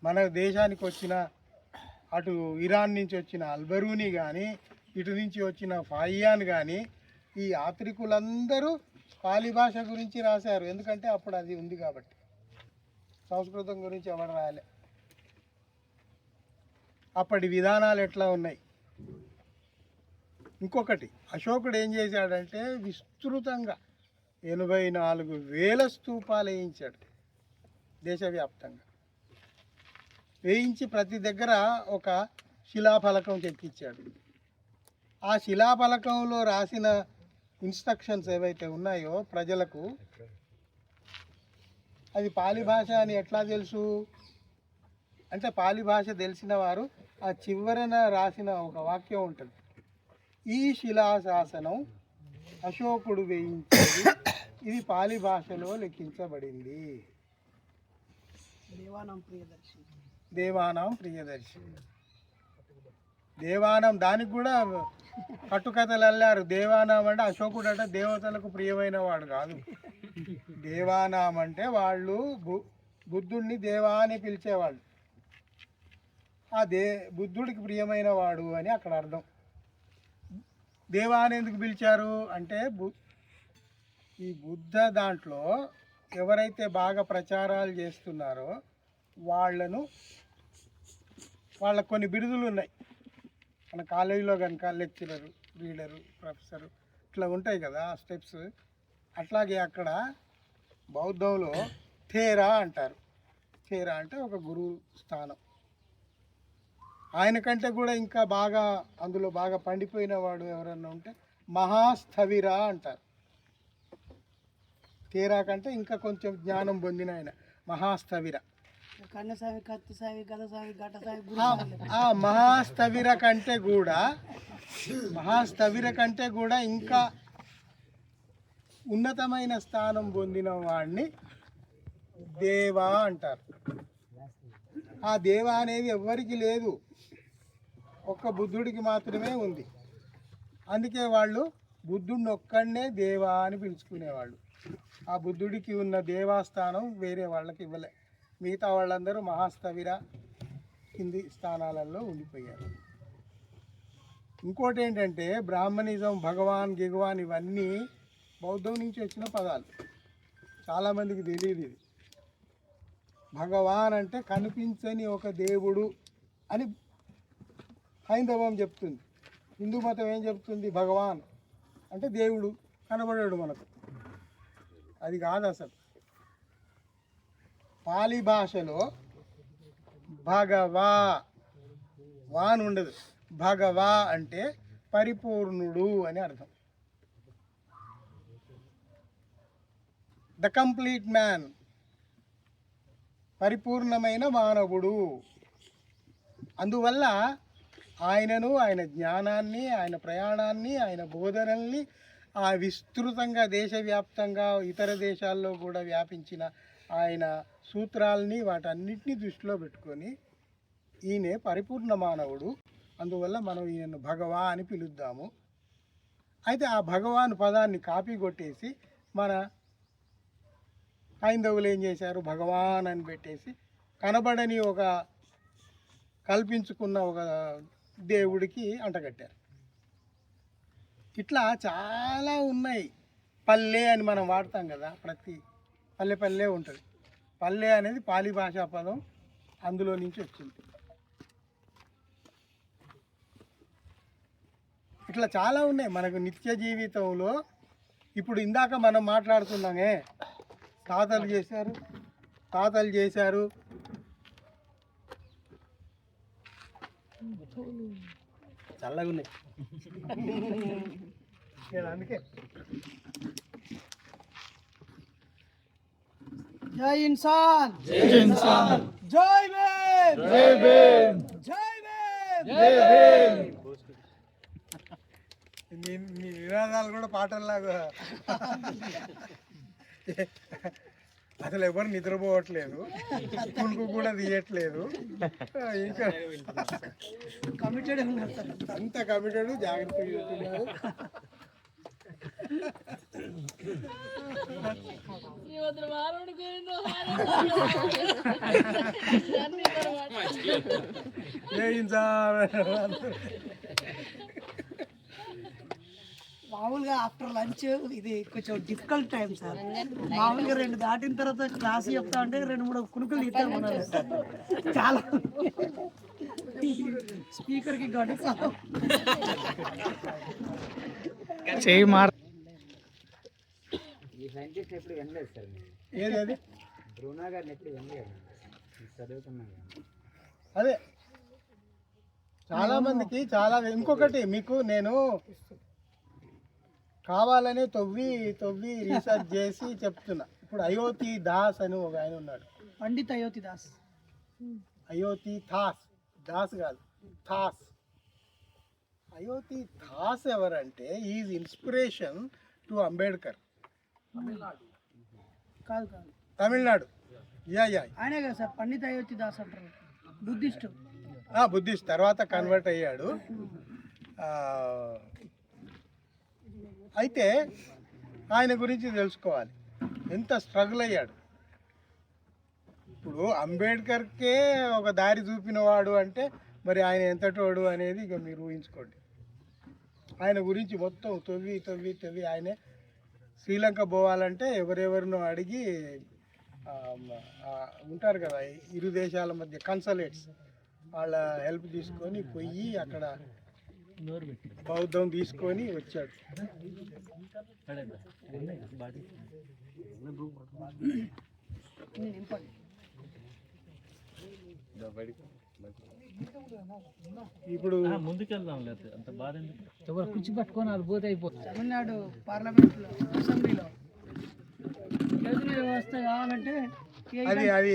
మన దేశానికి వచ్చిన అటు ఇరాన్ నుంచి వచ్చిన అల్బరూని కానీ, ఇటు నుంచి వచ్చిన ఫాయియాన్ కానీ, ఈ యాత్రికులందరూ పాలి భాష గురించి రాశారు. ఎందుకంటే అప్పుడు అది ఉంది కాబట్టి. సంస్కృతం గురించి ఎవరు రాయలే. అప్పటి విధానాలు ఎట్లా ఉన్నాయి. ఇంకొకటి, అశోకుడు ఏం చేశాడంటే విస్తృతంగా 84,000 స్తూపాలు వేయించాడు దేశవ్యాప్తంగా. వేయించి ప్రతి దగ్గర ఒక శిలాఫలకం చెక్కించాడు. ఆ శిలాఫలకంలో రాసిన ఇన్స్ట్రక్షన్స్ ఏవైతే ఉన్నాయో ప్రజలకు, అది పాలి భాష అని ఎట్లా తెలుసు అంటే, పాలి భాష తెలిసిన వారు ఆ చివరన రాసిన ఒక వాక్యం ఉంటుంది, ఈ శిలాశాసనం అశోకుడు వేయించేది, ఇది పాలి భాషలో లెక్కించబడింది. దేవానాం ప్రియదర్శి. దేవానం, దానికి కూడా కట్టుకథలు అల్లారు. దేవానాం అంటే అశోకుడు అంటే దేవతలకు ప్రియమైన వాడు కాదు. దేవానాం అంటే వాళ్ళు బుద్ధుడిని దేవా అని పిలిచేవాళ్ళు. ఆ బుద్ధుడికి ప్రియమైన వాడు అని అక్కడ అర్థం. దేవా అని ఎందుకు పిలిచారు అంటే, ఈ బుద్ధ దాంట్లో ఎవరైతే బాగా ప్రచారాలు చేస్తున్నారో వాళ్ళకు కొన్ని బిరుదులు ఉన్నాయి. మన కాలేజీలో కనుక లెక్చరరు, రీడరు, ప్రొఫెసరు ఇట్లా ఉంటాయి కదా స్టెప్స్. అట్లాగే అక్కడ బౌద్ధంలో థేరా అంటారు. థేరా అంటే ఒక గురువు స్థానం. ఆయన కంటే కూడా ఇంకా బాగా అందులో బాగా పండిపోయిన వాడు ఎవరన్నా ఉంటే మహాస్థవిర అంటారు. థేరా కంటే ఇంకా కొంచెం జ్ఞానం పొందిన ఆయన మహాస్థవిర. కన్నస్వామి, కత్తిస్వామి, గదస్వామి, ఘటస్వామి, ఆ మహాస్థవిర కంటే కూడా ఇంకా ఉన్నతమైన స్థానం పొందిన వాడిని దేవా అంటారు. ఆ దేవా అనేది ఎవ్వరికి లేదు, ఒక్క బుద్ధుడికి మాత్రమే ఉంది. అందుకే వాళ్ళు బుద్ధుడిని ఒక్కడనే దేవా అని పిలుచుకునేవాళ్ళు. ఆ బుద్ధుడికి ఉన్న దేవాస్థానం వేరే వాళ్ళకి ఇవ్వలే. మిగతా వాళ్ళందరూ మహాస్థవిర కింది స్థానాలలో ఉండిపోయారు. ఇంకోటి ఏంటంటే బ్రాహ్మణిజం, భగవాన్, గిగవాన్ ఇవన్నీ బౌద్ధం నుంచి వచ్చిన పదాలు. చాలామందికి తెలియదు ఇది. భగవాన్ అంటే కనిపించని ఒక దేవుడు అని హైందవం చెప్తుంది. హిందూ మతం ఏం చెప్తుంది? భగవాన్ అంటే దేవుడు కనబడాడు మనకు. అది కాదు అసలు. పాలి భాషలో భగవా వాన్ ఉండదు. భగవా అంటే పరిపూర్ణుడు అని అర్థం. ద కంప్లీట్ మ్యాన్, పరిపూర్ణమైన మానవుడు. అందువల్ల ఆయనను, ఆయన జ్ఞానాన్ని, ఆయన ప్రయాణాన్ని, ఆయన బోధనల్ని ఆ విస్తృతంగా దేశవ్యాప్తంగా ఇతర దేశాల్లో కూడా వ్యాపించిన ఆయన సూత్రాలని వాటన్నిటిని దృష్టిలో పెట్టుకొని ఈయన పరిపూర్ణ మానవుడు. అందువల్ల మనం ఈయనను భగవా అని పిలుద్దాము. అయితే ఆ భగవాన్ పదాన్ని కాపీ కొట్టేసి మన హైందవులు ఏం చేశారు? భగవాన్ అని పెట్టేసి కనబడని ఒక కల్పించుకున్న ఒక దేవుడికి అంటగట్టారు. ఇట్లా చాలా ఉన్నాయి. పల్లె అని మనం వాడతాం కదా, ప్రతి పల్లె ఉంటుంది. పల్లె అనేది పాలి భాషా పదం, అందులో నుంచి వచ్చింది. ఇట్లా చాలా ఉన్నాయి మనకు నిత్య జీవితంలో. ఇప్పుడు ఇందాక మనం మాట్లాడుతున్నామే, తాతలు చేశారు చల్లగా ఉన్నాయి. అందుకే జై ఇన్సాన్, జై ఇన్సాన్, జై భీమ్, జై భీమ్, జై భీమ్, జై భీమ్. మీ నినాదాలు కూడా పాటల్లాగా. అసలు ఎవరు నిద్రపోవట్లేదు, కునుకు కూడా తీయట్లేదు. ఇంకా కమిటెడ్ ఉన్నారు సార్. అంత కమిటెడ్, జాగ్రత్తగా చూస్తున్నారు. మామూలుగా ఆఫ్టర్ లంచ్ ఇది కొంచెం డిఫికల్ట్ టైం సార్. మామూలుగా 2 దాటిన తర్వాత క్లాస్ చెప్తా ఉంటే 2-3 కునుకులు తీస్తాం మనం. చాలా స్పీకర్కి గడ్డ చేయి మార్. ఈ సైంటిస్ట్ ఎప్పుడు వినలేదు సార్. ఏది అది? బ్రూనా గారిని ఎప్పుడు వినలేదు, చదువుతున్నాను. అదే చాలా మందికి చాలా. ఇంకొకటి మీకు నేను కావాలని తవ్వి రీసెర్చ్ చేసి చెప్తున్నా. ఇప్పుడు అయోతి దాస్ అని ఒక ఆయన ఉన్నాడు. పండిత్ అయోతి దాస్. అయోతి దాస్ కాదు, థాస్. అయోతి దాస్ ఎవరంటే ఈజ్ ఇన్స్పిరేషన్ టు అంబేద్కర్. కాదు తమిళనాడు. యా ఆయనే కదా సార్ పండిత్ అయోతి దాస్ అంటారు. బుద్ధిస్ట్ తర్వాత కన్వర్ట్ అయ్యాడు. అయితే ఆయన గురించి తెలుసుకోవాలి, ఎంత స్ట్రగుల్ అయ్యాడు. ఇప్పుడు అంబేద్కర్కే ఒక దారి చూపినవాడు అంటే మరి ఆయన ఎంతటోడు అనేది ఇక మీరు ఊహించుకోండి. ఆయన గురించి మొత్తం తవ్వి ఆయనే శ్రీలంక పోవాలంటే ఎవరెవరినో అడిగి ఉంటారు కదా ఇరు దేశాల మధ్య కన్సలేట్స్, వాళ్ళ హెల్ప్ తీసుకొని పోయి అక్కడ బౌద్ధం తీసుకొని వచ్చాడు. ఇప్పుడు ముందుకెళ్దాం, లేదు అంత బాధ ఎవరు కుర్చీ పట్టుకొని అది పోతే అయిపోతుంది. తమిళనాడు పార్లమెంట్లో అసెంబ్లీలో యోజన వ్యవస్థ కావాలంటే అది అది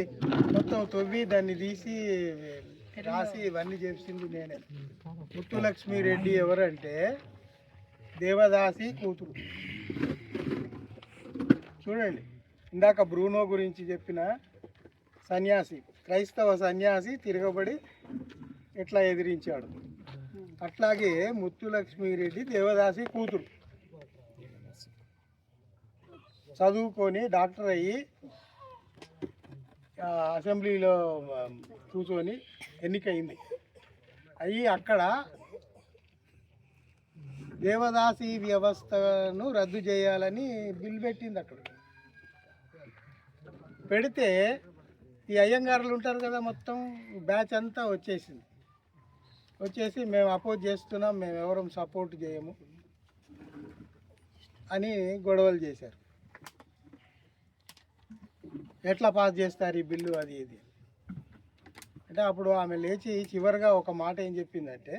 మొత్తం తవ్వి దాన్ని తీసి రాసి ఇవన్నీ చేసింది నేనే. ముత్తులక్ష్మి రెడ్డి ఎవరంటే దేవదాసి కూతురు. చూడండి, ఇందాక బ్రూనో గురించి చెప్పిన సన్యాసి, క్రైస్తవ సన్యాసి తిరగబడి ఎట్లా ఎదిరించాడు, అట్లాగే ముత్తులక్ష్మి రెడ్డి దేవదాసి కూతురు. చదువుకొని డాక్టర్ అయ్యి అసెంబ్లీలో కూర్చొని ఎన్నికయింది. అయ్యి అక్కడ దేవదాసి వ్యవస్థను రద్దు చేయాలని బిల్ పెట్టింది. అక్కడ పెడితే ఈ అయ్యంగారులు ఉంటారు కదా, మొత్తం బ్యాచ్ అంతా వచ్చేసి మేము అపోజ్ చేస్తున్నాం, మేము ఎవరం సపోర్ట్ చేయము అని గొడవలు చేశారు. ఎట్లా పాస్ చేస్తారు ఈ బిల్లు, అది ఇది అంటే అప్పుడు ఆమె లేచి చివరిగా ఒక మాట ఏం చెప్పిందంటే,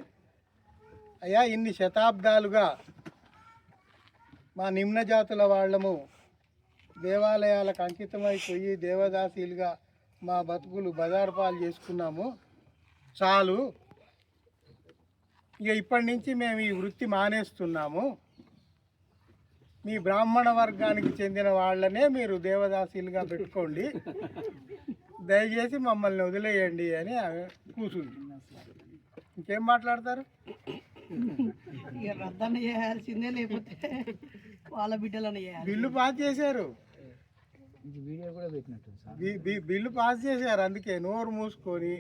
అయ్యా ఇన్ని శతాబ్దాలుగా మా నిమ్న జాతుల వాళ్ళము దేవాలయాలకు అంకితమైపోయి దేవదాసీలుగా మా బతుకులు బజారుపాలు చేసుకున్నాము, చాలు, ఇక ఇప్పటి నుంచి మేము ఈ వృత్తి మానేస్తున్నాము, మీ బ్రాహ్మణ వర్గానికి చెందిన వాళ్ళనే మీరు దేవదాసీలుగా పెట్టుకోండి, దయచేసి మమ్మల్ని వదిలేయండి అని కూర్చుంది. ఇంకేం మాట్లాడతారు? ఇక రద్దన్న చేయాల్సిందే, లేకపోతే వాళ్ళ బిడ్డలను చేయాలి. బిల్లు పాస్ చేశారు, వీడియో కూడా పెట్టినట్టు సార్. బిల్లు పాస్ చేశారు. అందుకే నోరు మూసుకొని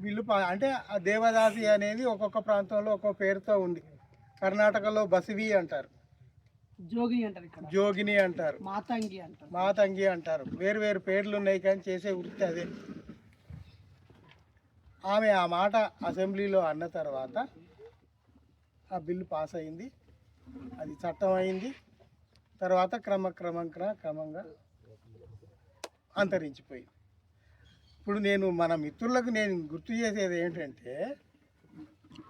బిల్లు అంటే ఆ దేవదాసి అనేది ఒక్కొక్క ప్రాంతంలో ఒక్కొక్క పేరుతో ఉంది. కర్ణాటకలో బసివి అంటారు, జోగిని అంటారు, ఇక్కడ జోగిని అంటారు, మాతంగి అంటారు. వేరు వేరు పేర్లు ఉన్నాయి కానీ చేసే వృత్తి అదే. ఆమె ఆ మాట అసెంబ్లీలో అన్న తర్వాత ఆ బిల్లు పాస్ అయింది, అది చట్టం అయింది. తర్వాత క్రమంగా అంతరించిపోయింది. ఇప్పుడు మన మిత్రులకు నేను గుర్తు చేసేది ఏంటంటే,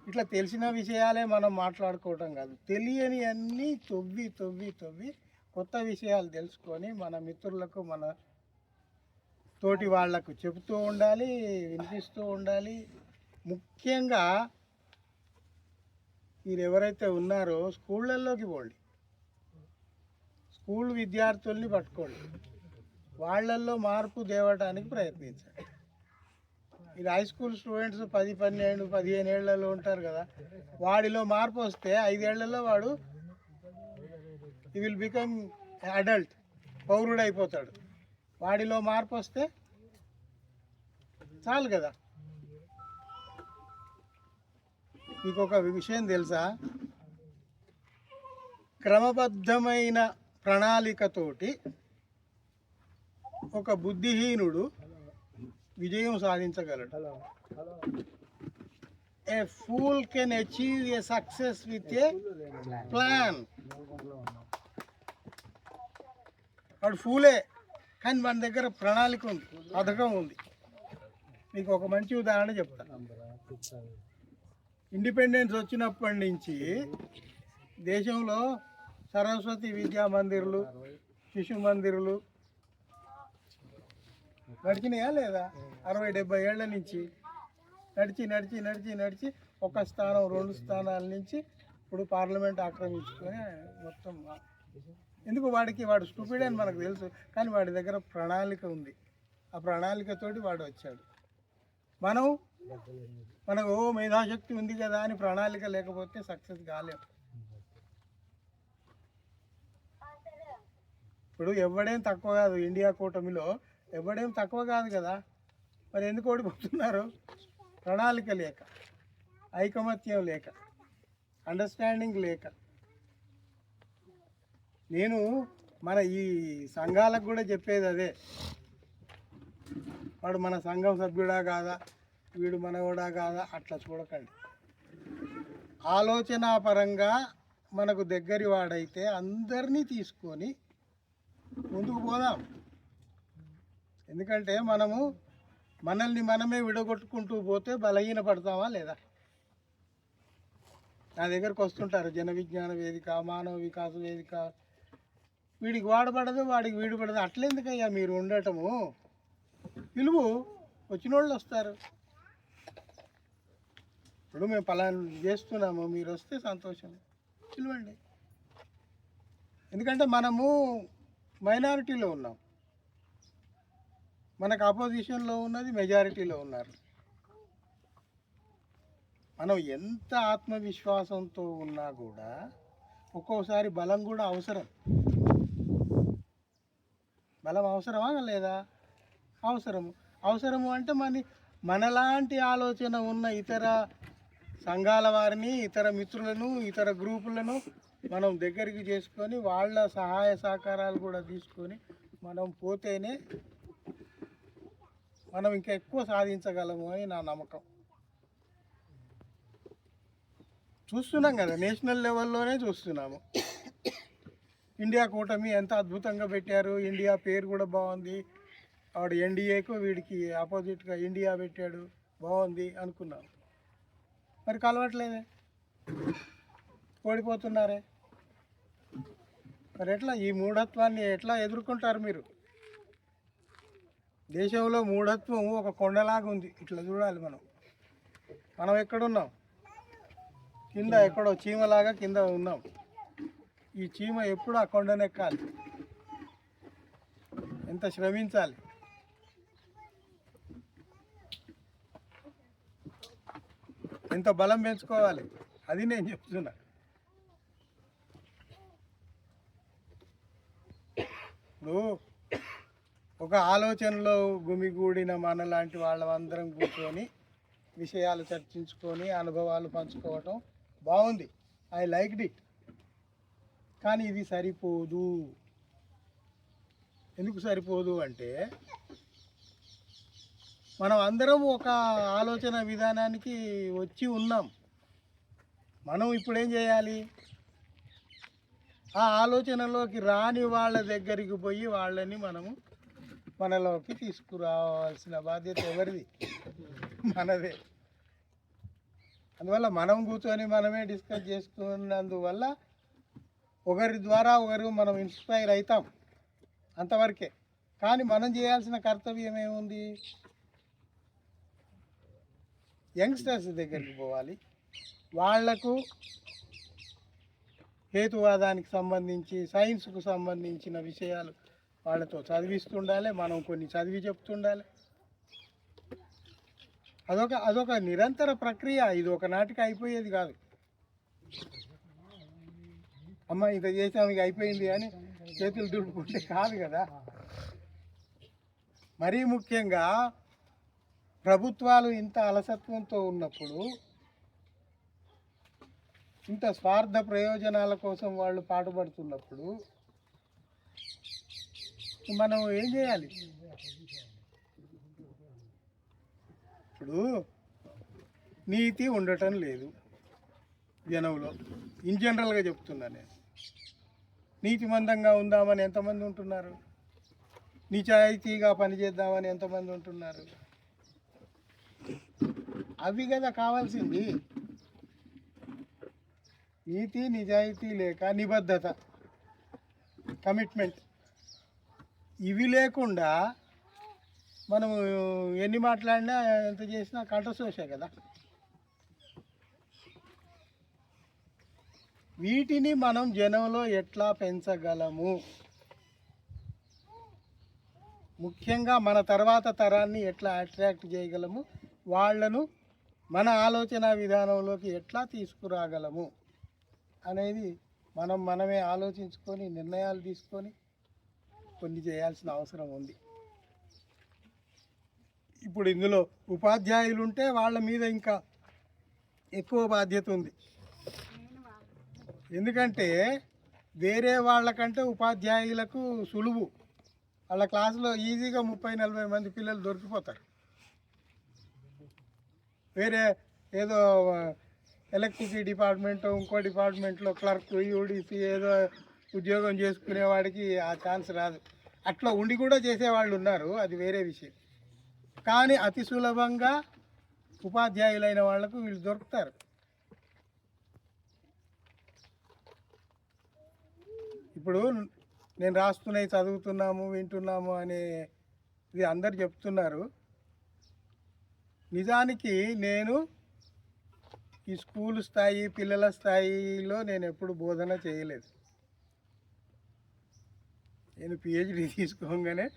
ఇట్లా తెలిసిన విషయాలే మనం మాట్లాడుకోవటం కాదు, తెలియని అన్నీ తవ్వి కొత్త విషయాలు తెలుసుకొని మన మిత్రులకు, మన తోటి వాళ్లకు చెబుతూ ఉండాలి, వినిపిస్తూ ఉండాలి. ముఖ్యంగా మీరు ఎవరైతే ఉన్నారో స్కూళ్ళల్లోకి పోండి, స్కూల్ విద్యార్థుల్ని పట్టుకోండి, వాళ్ళల్లో మార్పు తేవడానికి ప్రయత్నించండి. ఇది హై స్కూల్ స్టూడెంట్స్ 10, 12, 15 ఏళ్లలో ఉంటారు కదా, వాడిలో మార్పు వస్తే 5 ఏళ్లలో వాడు ఈ విల్ బికమ్ అడల్ట్, పౌరుడైపోతాడు. వాడిలో మార్పు వస్తే చాలు కదా. మీకు ఒక విషయం తెలుసా, క్రమబద్ధమైన ప్రణాళికతోటి ఒక బుద్ధిహీనుడు విజయం సాధించగలడు. A fool can achieve a success with a plan. వాడు ఫూలే, కానీ మన దగ్గర ప్రణాళిక ఉంది, పథకం ఉంది. మీకు ఒక మంచి ఉదాహరణ చెప్తాను. ఇండిపెండెన్స్ వచ్చినప్పటి నుంచి దేశంలో సరస్వతి విద్యా మందిర్లు, శిశు మందిర్లు నడిచినాయా లేదా? 60-70 ఏళ్ల నుంచి నడిచి ఒక స్థానం 2 స్థానాల నుంచి ఇప్పుడు పార్లమెంట్ ఆక్రమించుకొని మొత్తం. ఎందుకు? వాడు స్టూపిడ్ అని మనకు తెలుసు, కానీ వాడి దగ్గర ప్రణాళిక ఉంది. ఆ ప్రణాళికతోటి వాడు వచ్చాడు. మనకు మేధాశక్తి ఉంది కదా అని ప్రణాళిక లేకపోతే సక్సెస్ కాలేం. ఇప్పుడు ఎవడేం తక్కువ కాదు, ఇండియా కూటమిలో ఎవడేం తక్కువ కాదు కదా, మరి ఎందుకు ఓడిపోతున్నారు? ప్రణాళిక లేక, ఐకమత్యం లేక, అండర్స్టాండింగ్ లేక. నేను మన ఈ సంఘాలకు కూడా చెప్పేది అదే, వాడు మన సంఘం సభ్యుడా కాదా, వీడు మనవడా కాదా, అట్లా చూడకండి. ఆలోచనాపరంగా మనకు దగ్గరి వాడైతే అందరినీ తీసుకొని ముందుకు పోదాం. ఎందుకంటే మనల్ని మనమే విడగొట్టుకుంటూ పోతే బలహీన పడతామా లేదా? నా దగ్గరకు వస్తుంటారు జన విజ్ఞాన వేదిక, మానవ వికాస వేదిక, వీడికి వాడబడదు, వాడికి వీడు పడదు. అట్లెందుకయ్యా మీరు ఉండటము? పిలువు, వచ్చిన వాళ్ళు వస్తారు. ఇప్పుడు మేము పలానా చేస్తున్నాము, మీరు వస్తే సంతోషం, పిలవండి. ఎందుకంటే మనము మైనారిటీలో ఉన్నాం, మనకు అపోజిషన్లో ఉన్నది మెజారిటీలో ఉన్నారు. మనం ఎంత ఆత్మవిశ్వాసంతో ఉన్నా కూడా ఒక్కోసారి బలం కూడా అవసరం. బలం అవసరమా లేదా? అవసరము అంటే మనలాంటి ఆలోచన ఉన్న ఇతర సంఘాల వారిని, ఇతర మిత్రులను, ఇతర గ్రూపులను మనం దగ్గరికి చేసుకొని వాళ్ళ సహాయ సహకారాలు కూడా తీసుకొని మనం పోతేనే మనం ఇంకా ఎక్కువ సాధించగలము అని నా నమ్మకం. చూస్తున్నాం కదా, నేషనల్ లెవెల్లోనే చూస్తున్నాము. ఇండియా కూటమి ఎంత అద్భుతంగా పెట్టారు, ఇండియా పేరు కూడా బాగుంది. వాడు ఎన్డీఏకు వీడికి ఆపోజిట్గా ఇండియా పెట్టాడు, బాగుంది అనుకున్నాం. మరి కలవట్లేదే, ఓడిపోతున్నారే. మరి ఎట్లా ఈ మూఢత్వాన్ని ఎట్లా ఎదుర్కొంటారు మీరు? దేశంలో మూఢత్వం ఒక కొండలాగా ఉంది, ఇట్లా చూడాలి. మనం ఎక్కడున్నాం? కింద ఎక్కడో చీమలాగా కింద ఉన్నాం. ఈ చీమ ఎప్పుడు ఆ కొండనెక్కాలి, ఎంత శ్రమించాలి. ఎంత బలం పెంచుకోవాలి, అది నేను చెప్తున్నా. ఇప్పుడు ఒక ఆలోచనలో గుమిగూడిన మనలాంటి వాళ్ళందరం కూర్చొని విషయాలు చర్చించుకొని అనుభవాలు పంచుకోవటం బాగుంది, ఐ లైక్డ్ ఇట్. కానీ ఇది సరిపోదు. ఎందుకు సరిపోదు అంటే మనం అందరం ఒక ఆలోచన విధానానికి వచ్చి ఉన్నాం. మనం ఇప్పుడు ఏం చేయాలి? ఆ ఆలోచనలోకి రాని వాళ్ళ దగ్గరికి పోయి వాళ్ళని మనలోకి తీసుకురావాల్సిన బాధ్యత ఎవరిది? మనదే. అందువల్ల మనం కూర్చొని మనమే డిస్కస్ చేసుకున్నందువల్ల ఒకరి ద్వారా ఒకరు మనం ఇన్స్పైర్ అవుతాం, అంతవరకే. కానీ మనం చేయాల్సిన కర్తవ్యం ఏముంది? యంగ్స్టర్స్ దగ్గరికి పోవాలి, వాళ్లకు హేతువాదానికి సంబంధించి, సైన్స్కు సంబంధించిన విషయాలు వాళ్ళతో చదివిస్తుండాలి, మనం కొన్ని చదివి చెప్తుండాలి. అదొక నిరంతర ప్రక్రియ, ఇది ఒక నాటికి అయిపోయేది కాదు. అమ్మ ఇంత చేసాము ఇక అయిపోయింది అని చేతులు దుడుపుకుంటే కాదు కదా. మరీ ముఖ్యంగా ప్రభుత్వాలు ఇంత అలసత్వంతో ఉన్నప్పుడు, ఇంత స్వార్థ ప్రయోజనాల కోసం వాళ్ళు పాటుపడుతున్నప్పుడు మనం ఏం చేయాలి? ఇప్పుడు నీతి ఉండటం లేదు జనంలో, ఇన్ జనరల్గా చెప్తున్నా నేను. నీతిమంతంగా ఉందామని ఎంతమంది ఉంటున్నారు? నిజాయితీగా పనిచేద్దామని ఎంతమంది ఉంటున్నారు? అవి కదా కావాల్సింది. నీతి నిజాయితీ లేక నిబద్ధత, కమిట్మెంట్, ఇవి లేకుండా మనం ఎన్ని మాట్లాడినా ఎంత చేసినా కంఠశోషే కదా. వీటిని మనం జనంలో ఎట్లా పెంచగలము? ముఖ్యంగా మన తర్వాత తరాన్ని ఎట్లా అట్రాక్ట్ చేయగలము, వాళ్లను మన ఆలోచన విధానంలోకి ఎట్లా తీసుకురాగలము అనేది మనమే ఆలోచించుకొని నిర్ణయాలు తీసుకొని కొన్ని చేయాల్సిన అవసరం ఉంది. ఇప్పుడు ఇందులో ఉపాధ్యాయులు ఉంటే వాళ్ళ మీద ఇంకా ఎక్కువ బాధ్యత ఉంది. ఎందుకంటే వేరే వాళ్ళకంటే ఉపాధ్యాయులకు సులువు. వాళ్ళ క్లాసులో ఈజీగా 30-40 మంది పిల్లలు దొరికిపోతారు. వేరే ఏదో ఎలక్ట్రిసిటీ డిపార్ట్మెంట్, ఇంకో డిపార్ట్మెంట్లో క్లర్క్, యూడీసీ ఏదో ఉద్యోగం చేసుకునేవాడికి ఆ ఛాన్స్ రాదు. అట్లా ఉండి కూడా చేసేవాళ్ళు ఉన్నారు, అది వేరే విషయం. కానీ అతి సులభంగా ఉపాధ్యాయులైన వాళ్లకు వీళ్ళు దొరుకుతారు. ఇప్పుడు నేను రాస్తున్నాయి చదువుతున్నాము, వింటున్నాము అనే ఇది అందరు చెప్తున్నారు. నిజానికి నేను ఈ స్కూల్ స్థాయి పిల్లల స్థాయిలో నేను ఎప్పుడు బోధన చేయలేదు. నేను పిహెచ్డి తీసుకోగానే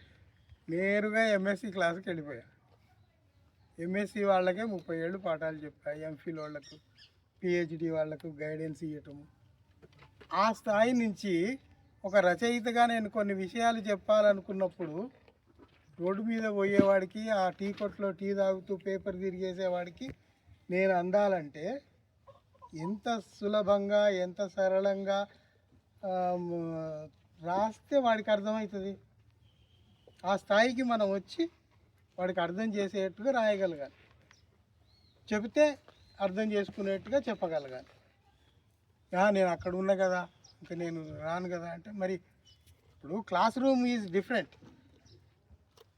నేరుగా ఎంఎస్సి క్లాస్కి వెళ్ళిపోయాను. ఎంఎస్సి వాళ్ళకే 30 ఏళ్ళు పాఠాలు చెప్పాయి, ఎంఫిల్ వాళ్ళకు పిహెచ్డి వాళ్ళకు గైడెన్స్ ఇవ్వటము. ఆ స్థాయి నుంచి ఒక రచయితగా నేను కొన్ని విషయాలు చెప్పాలనుకున్నప్పుడు రోడ్డు మీద పోయేవాడికి, ఆ టీ కొట్లో టీ తాగుతూ పేపర్ తిరిగేసేవాడికి నేను అందాలంటే ఎంత సులభంగా ఎంత సరళంగా రాస్తే వాడికి అర్థమవుతుంది. ఆ స్థాయికి మనం వచ్చి వాడికి అర్థం చేసేట్టుగా రాయగలగాలి, చెబితే అర్థం చేసుకునేట్టుగా చెప్పగలగాలి. నేను అక్కడ ఉన్నా కదా, ఇంకా నేను రాను కదా అంటే మరి ఇప్పుడు క్లాస్ రూమ్ ఈజ్ డిఫరెంట్.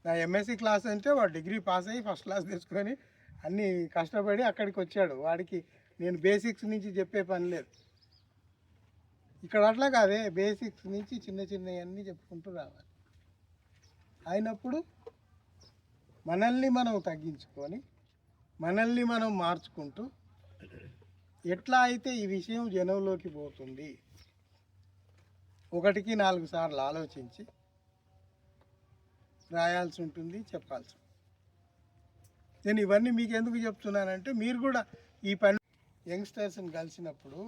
నా ఎంఎస్సి క్లాస్ అంటే వాడు డిగ్రీ పాస్ అయ్యి ఫస్ట్ క్లాస్ తెచ్చుకొని అన్నీ కష్టపడి అక్కడికి వచ్చాడు. వాడికి నేను బేసిక్స్ నుంచి చెప్పే పని లేదు. ఇక్కడ అట్లా కాదే, బేసిక్స్ నుంచి చిన్న చిన్నవన్నీ చెప్పుకుంటూ రావాలి. అయినప్పుడు మనల్ని మనం తగ్గించుకొని మనల్ని మనం మార్చుకుంటూ ఎట్లా అయితే ఈ విషయం జనంలోకి పోతుంది, 1కి 4 సార్లు ఆలోచించి రాయాల్సి ఉంటుంది, చెప్పాల్సి ఉంటుంది. నేను ఇవన్నీ మీకు ఎందుకు చెప్తున్నానంటే మీరు కూడా ఈ పని యంగ్స్టర్స్ని కలిసినప్పుడు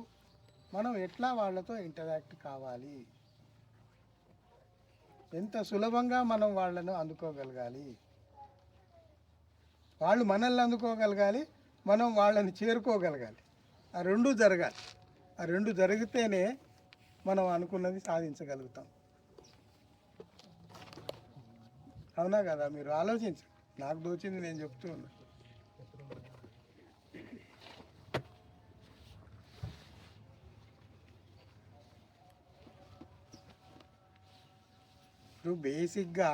మనం ఎట్లా వాళ్ళతో ఇంటరాక్ట్ కావాలి, ఎంత సులభంగా మనం వాళ్ళను అందుకోగలగాలి, వాళ్ళు మనల్ని అందుకోగలగాలి, మనం వాళ్ళని చేరుకోగలగాలి. ఆ రెండు జరగాలి. ఆ రెండు జరిగితేనే మనం అనుకున్నది సాధించగలుగుతాం. అవునా కదా? మీరు ఆలోచించండి. నాకు దోచింది నేను చెప్తూ ఉన్నా. ఇప్పుడు బేసిక్గా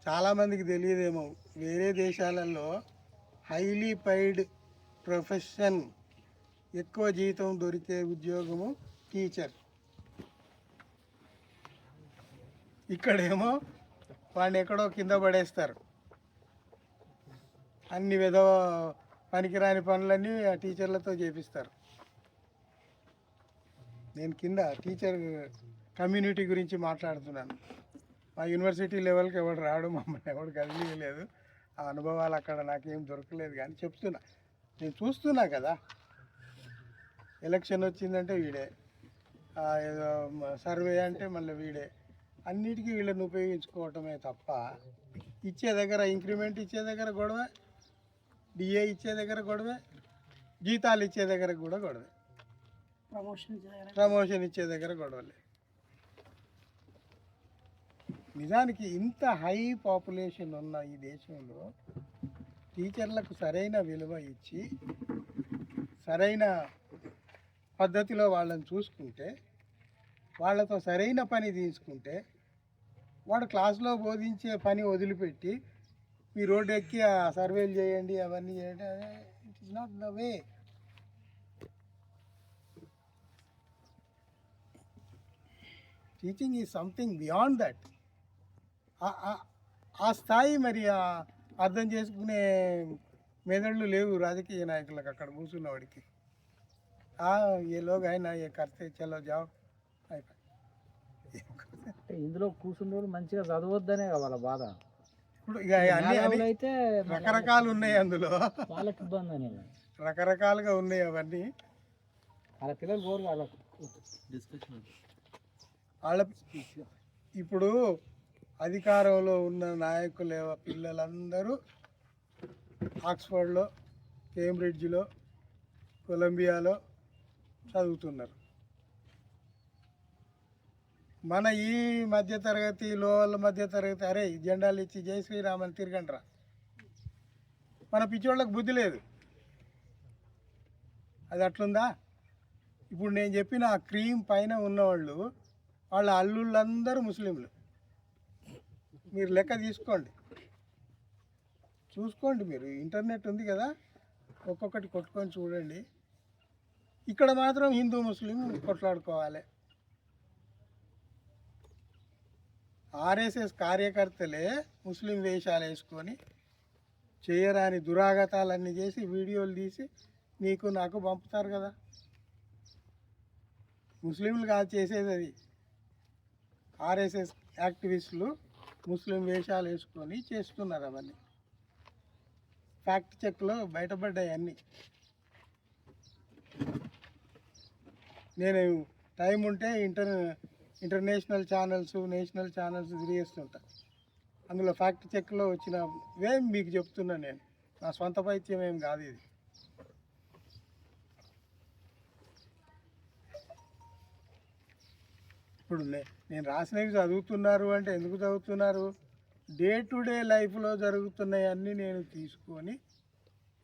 చాలామందికి తెలియదేమో, వేరే దేశాలలో హైలీ పెయిడ్ ప్రొఫెషన్, ఎక్కువ జీతం దొరికే ఉద్యోగము టీచర్. ఇక్కడేమో వాడిని ఎక్కడో కింద పడేస్తారు. అన్ని విధ పనికిరాని పనులన్నీ ఆ టీచర్లతో చేపిస్తారు. నేను కింద టీచర్ కమ్యూనిటీ గురించి మాట్లాడుతున్నాను. మా యూనివర్సిటీ లెవెల్కి ఎవడు రాడు, మమ్మల్ని ఎవడు కదిలియలేదు. ఆ అనుభవాలు అక్కడ నాకేం దొరకలేదు. కానీ చెప్తున్నా, నేను చూస్తున్నా కదా. ఎలక్షన్ వచ్చిందంటే వీడే, ఏదో సర్వే అంటే మళ్ళీ వీడే. అన్నిటికీ వీళ్ళని ఉపయోగించుకోవటమే తప్ప ఇచ్చే దగ్గర ఇంక్రిమెంట్ ఇచ్చే దగ్గర గొడవే, డిఏ ఇచ్చే దగ్గర గొడవే, జీతాలు ఇచ్చే దగ్గర కూడా గొడవే, ప్రమోషన్ ఇచ్చే దగ్గర గొడవలే. నిజానికి ఇంత హై పాపులేషన్ ఉన్న ఈ దేశంలో టీచర్లకు సరైన విలువ ఇచ్చి సరైన పద్ధతిలో వాళ్ళని చూసుకుంటే, వాళ్ళతో సరైన పని తీసుకుంటే, వాడు క్లాస్లో బోధించే పని వదిలిపెట్టి మీ రోడ్డు ఎక్కి ఆ సర్వేలు చేయండి అవన్నీ చేయండి, it is not the way. Teaching is something beyond that. ఆ స్థాయి మరి అర్థం చేసుకునే మెదళ్ళు లేవు రాజకీయ నాయకులకు. అక్కడ కూర్చున్నవాడికి ఏ లోగ్ అయినా ఏ కర్తే చలో జావ్ అయిపోయి. ఇందులో కూర్చున్న మంచిగా చదవద్దనే వాళ్ళ బాధ. ఇప్పుడు ఇక అన్ని అయితే రకరకాలు ఉన్నాయి, అందులో వాళ్ళకి ఇబ్బంది అని రకరకాలుగా ఉన్నాయి అవన్నీ. వాళ్ళ పిల్లలు పోరు, వాళ్ళకు డిస్కషన్ వాళ్ళ ఇప్పుడు అధికారంలో ఉన్న నాయకుల పిల్లలందరూ ఆక్స్ఫర్డ్లో, కేంబ్రిడ్జ్లో, కొలంబియాలో చదువుతున్నారు. మన ఈ మధ్యతరగతి, లోవల మధ్యతరగతి, అరే జెండాలు ఇచ్చి జై శ్రీరామ్ అని తిరగండిరా. మన పిచ్చోళ్ళకి బుద్ధి లేదు. అది అట్లుందా? ఇప్పుడు నేను చెప్పిన ఆ క్రీమ్ పైన ఉన్నవాళ్ళు, వాళ్ళ అల్లుళ్ళందరూ ముస్లింలు. మీరు లెక్క తీసుకోండి, చూసుకోండి. మీరు ఇంటర్నెట్ ఉంది కదా, ఒక్కొక్కటి కొట్టుకొని చూడండి. ఇక్కడ మాత్రం హిందూ ముస్లిం కొట్లాడుకోవాలి. ఆర్ఎస్ఎస్ కార్యకర్తలే ముస్లిం వేషాలు వేసుకొని చేయరాని దురాగతాలన్నీ చేసి వీడియోలు తీసి నీకు నాకు పంపుతారు కదా. ముస్లింలు కాదు చేసేది అది, ఆర్ఎస్ఎస్ యాక్టివిస్టులు ముస్లిం వేషాలు వేసుకొని చేస్తున్నారు అవన్నీ. ఫ్యాక్ట్ చెక్లో బయటపడ్డాయి అన్నీ. నేను టైం ఉంటే ఇంటర్నేషనల్ ఛానల్స్, నేషనల్ ఛానల్స్ తిరిగేస్తుంటా. అందులో ఫ్యాక్ట్ చెక్లో వచ్చినవే మీకు చెప్తున్నాను. నేను నా సొంత పైత్యం ఏం కాదు ఇది. ఇప్పుడు నేను రాసినవి చదువుతున్నారు అంటే ఎందుకు చదువుతున్నారు? డే టు డే లైఫ్లో జరుగుతున్నాయన్నీ నేను తీసుకొని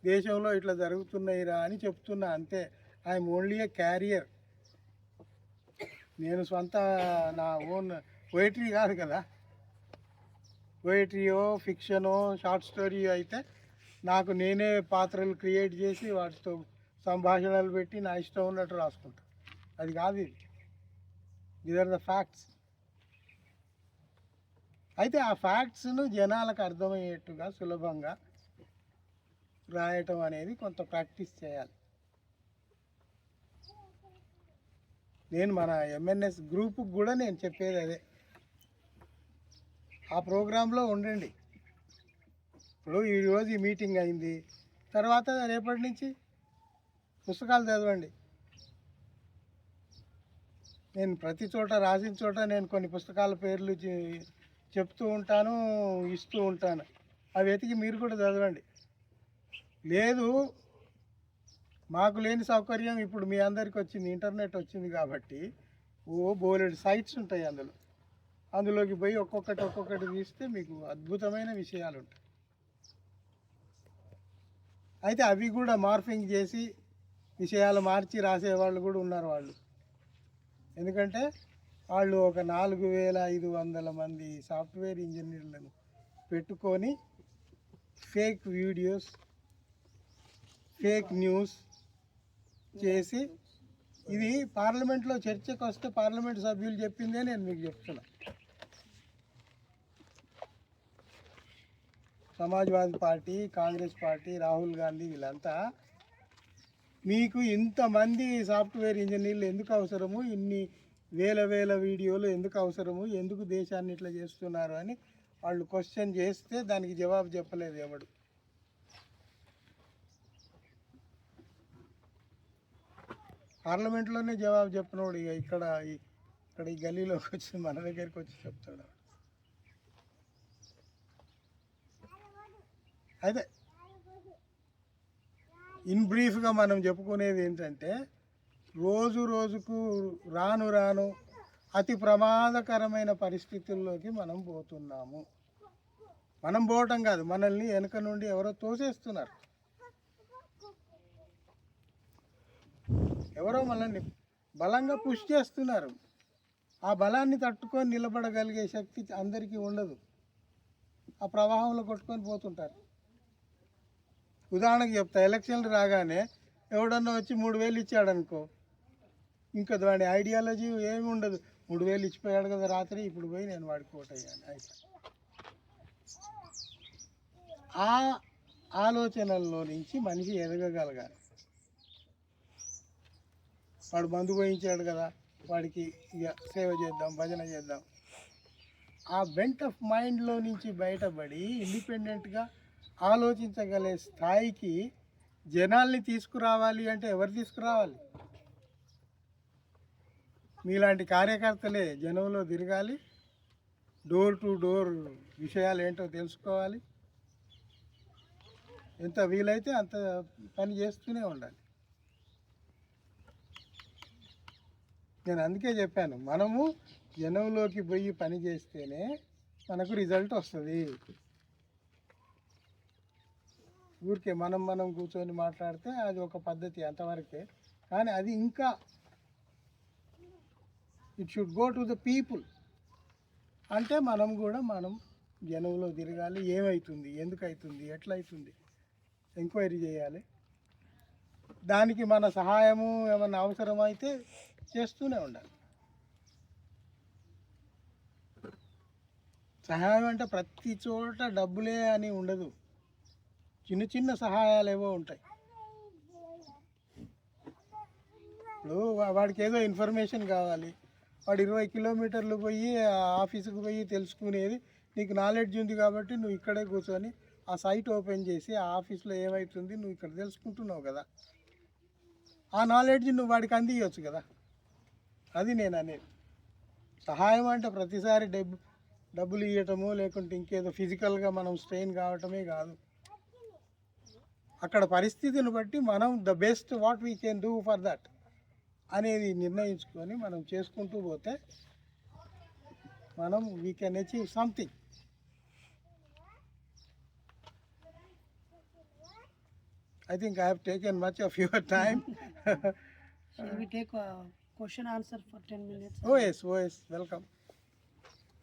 దేశంలో ఇట్లా జరుగుతున్నాయిరా అని చెప్తున్నా అంతే. I'm only A carrier. నేను సొంత నా ఓన్ పోయిటరీ కాదు కదా. పోయిటరీయో ఫిక్షనో షార్ట్ స్టోరీయో అయితే నాకు నేనే పాత్రలు క్రియేట్ చేసి వాటితో సంభాషణలు పెట్టి నా ఇష్టం ఉన్నట్టు రాసుకుంటా. అది కాదు ఇది. These are the facts. అయితే ఆ ఫ్యాక్ట్స్ను జనాలకు అర్థమయ్యేట్టుగా సులభంగా రాయటం అనేది కొంత ప్రాక్టీస్ చేయాలి. నేను మన ఎంఎన్ఎస్ గ్రూప్కి కూడా నేను చెప్పేది అదే. ఆ ప్రోగ్రాంలో ఉండండి. ఇప్పుడు ఈరోజు ఈ మీటింగ్ అయింది, తర్వాత రేపటి నుంచి పుస్తకాలు చదవండి. నేను ప్రతి చోట రాసిన చోట నేను కొన్ని పుస్తకాల పేర్లు చెప్తూ ఉంటాను, ఇస్తూ ఉంటాను. అవి వెతికి మీరు కూడా చదవండి. లేదు మాకు లేని సౌకర్యం ఇప్పుడు మీ అందరికి వచ్చింది, ఇంటర్నెట్ వచ్చింది కాబట్టి బోలెడు సైట్స్ ఉంటాయి. అందులోకి పోయి ఒక్కొక్కటి తీస్తే మీకు అద్భుతమైన విషయాలు ఉంటాయి. అయితే అవి కూడా మార్ఫింగ్ చేసి విషయాలు మార్చి రాసేవాళ్ళు కూడా ఉన్నారు. ఎందుకంటే వాళ్ళు ఒక 4500 మంది సాఫ్ట్వేర్ ఇంజనీర్లను పెట్టుకొని ఫేక్ వీడియోస్, ఫేక్ న్యూస్ చేసి, ఇది పార్లమెంట్లో చర్చకు వస్తే పార్లమెంట్ సభ్యులు చెప్పిందే నేను మీకు చెప్తున్నా. సమాజ్వాదీ పార్టీ, కాంగ్రెస్ పార్టీ, రాహుల్ గాంధీ వీళ్ళంతా మీకు ఇంతమంది సాఫ్ట్వేర్ ఇంజనీర్లు ఎందుకు అవసరము, ఇన్ని వేల వీడియోలు ఎందుకు అవసరము, ఎందుకు దేశాన్ని ఇట్లా చేస్తున్నారు అని వాళ్ళు క్వశ్చన్ చేస్తే దానికి జవాబు చెప్పలేదు ఎవడు. పార్లమెంట్లోనే జవాబు చెప్పినోడు ఇక ఇక్కడ ఈ గల్లీలోకి వచ్చి మన దగ్గరికి వచ్చి చెప్తాడు. అయితే ఇన్ బ్రీఫ్గా మనం చెప్పుకునేది ఏంటంటే, రోజుకు రాను అతి ప్రమాదకరమైన పరిస్థితుల్లోకి మనం పోతున్నాము. మనం పోవటం కాదు, మనల్ని వెనక నుండి ఎవరో తోసేస్తున్నారు. ఎవరో మనల్ని బలంగా పుష్ చేస్తున్నారు. ఆ బలాన్ని తట్టుకొని నిలబడగలిగే శక్తి అందరికీ ఉండదు. ఆ ప్రవాహంలో కొట్టుకొని పోతుంటారు. ఉదాహరణకు చెప్తా, ఎలక్షన్లు రాగానే ఎవడన్నా వచ్చి 3000 ఇచ్చాడు అనుకో, ఇంకా వాడి ఐడియాలజీ ఏమి ఉండదు. 3000 ఇచ్చిపోయాడు కదా రాత్రి, ఇప్పుడు పోయి నేను వాడికి ఓటయ్యాను. అయితే ఆ ఆలోచనల్లో నుంచి మనిషి ఎదగగలగాలి. వాడు మందు పోయించాడు కదా, వాడికి ఇక సేవ చేద్దాం, భజన చేద్దాం. ఆ బెంట్ ఆఫ్ మైండ్లో నుంచి బయటపడి ఇండిపెండెంట్గా ఆలోచించగలే స్థాయికి జనాల్ని తీసుకురావాలి అంటే ఎవరు తీసుకురావాలి? మీలాంటి కార్యకర్తలే జనంలో తిరగాలి, డోర్ టు డోర్ విషయాలు ఏంటో తెలుసుకోవాలి. ఎంత వీలైతే అంత పని చేస్తూనే ఉండాలి. నేను అందుకే చెప్పాను, మనము జనంలోకి పోయి పని చేస్తేనే మనకు రిజల్ట్ వస్తుంది. ఊరికే మనం కూర్చొని మాట్లాడితే అది ఒక పద్ధతి, అంతవరకే. కానీ అది ఇంకా it should go to the people. అంటే మనం జనంలో తిరగాలి. ఏమవుతుంది, ఎందుకు అవుతుంది, ఎట్లయితుంది ఎంక్వైరీ చేయాలి. దానికి మన సహాయము ఏమన్నా అవసరమైతే చేస్తూనే ఉండాలి. సహాయం అంటే ప్రతి చోట డబ్బులే అని ఉండదు, చిన్న చిన్న సహాయాలు ఏవో ఉంటాయి. ఇప్పుడు వాడికి ఏదో ఇన్ఫర్మేషన్ కావాలి, వాడు 20 కిలోమీటర్లు పోయి ఆ ఆఫీసుకు పోయి తెలుసుకునేది, నీకు నాలెడ్జ్ ఉంది కాబట్టి నువ్వు ఇక్కడే కూర్చొని ఆ సైట్ ఓపెన్ చేసి ఆ ఆఫీస్లో ఏమవుతుంది నువ్వు ఇక్కడ తెలుసుకుంటున్నావు కదా, ఆ నాలెడ్జ్ నువ్వు వాడికి అందియచ్చు కదా. అది నేను అనేది. సహాయం అంటే ప్రతిసారి డబ్బులు ఇవ్వటము లేకుంటే ఇంకేదో ఫిజికల్గా మనం స్ట్రెయిన్ కావటమే కాదు. అక్కడ పరిస్థితిని బట్టి మనం the best what we can do for that అనేది నిర్ణయించుకొని మనం చేసుకుంటూ పోతే మనం we can achieve something. I think I have taken much of your time. Shall we take a question answer for 10 minutes? Oh yes, welcome.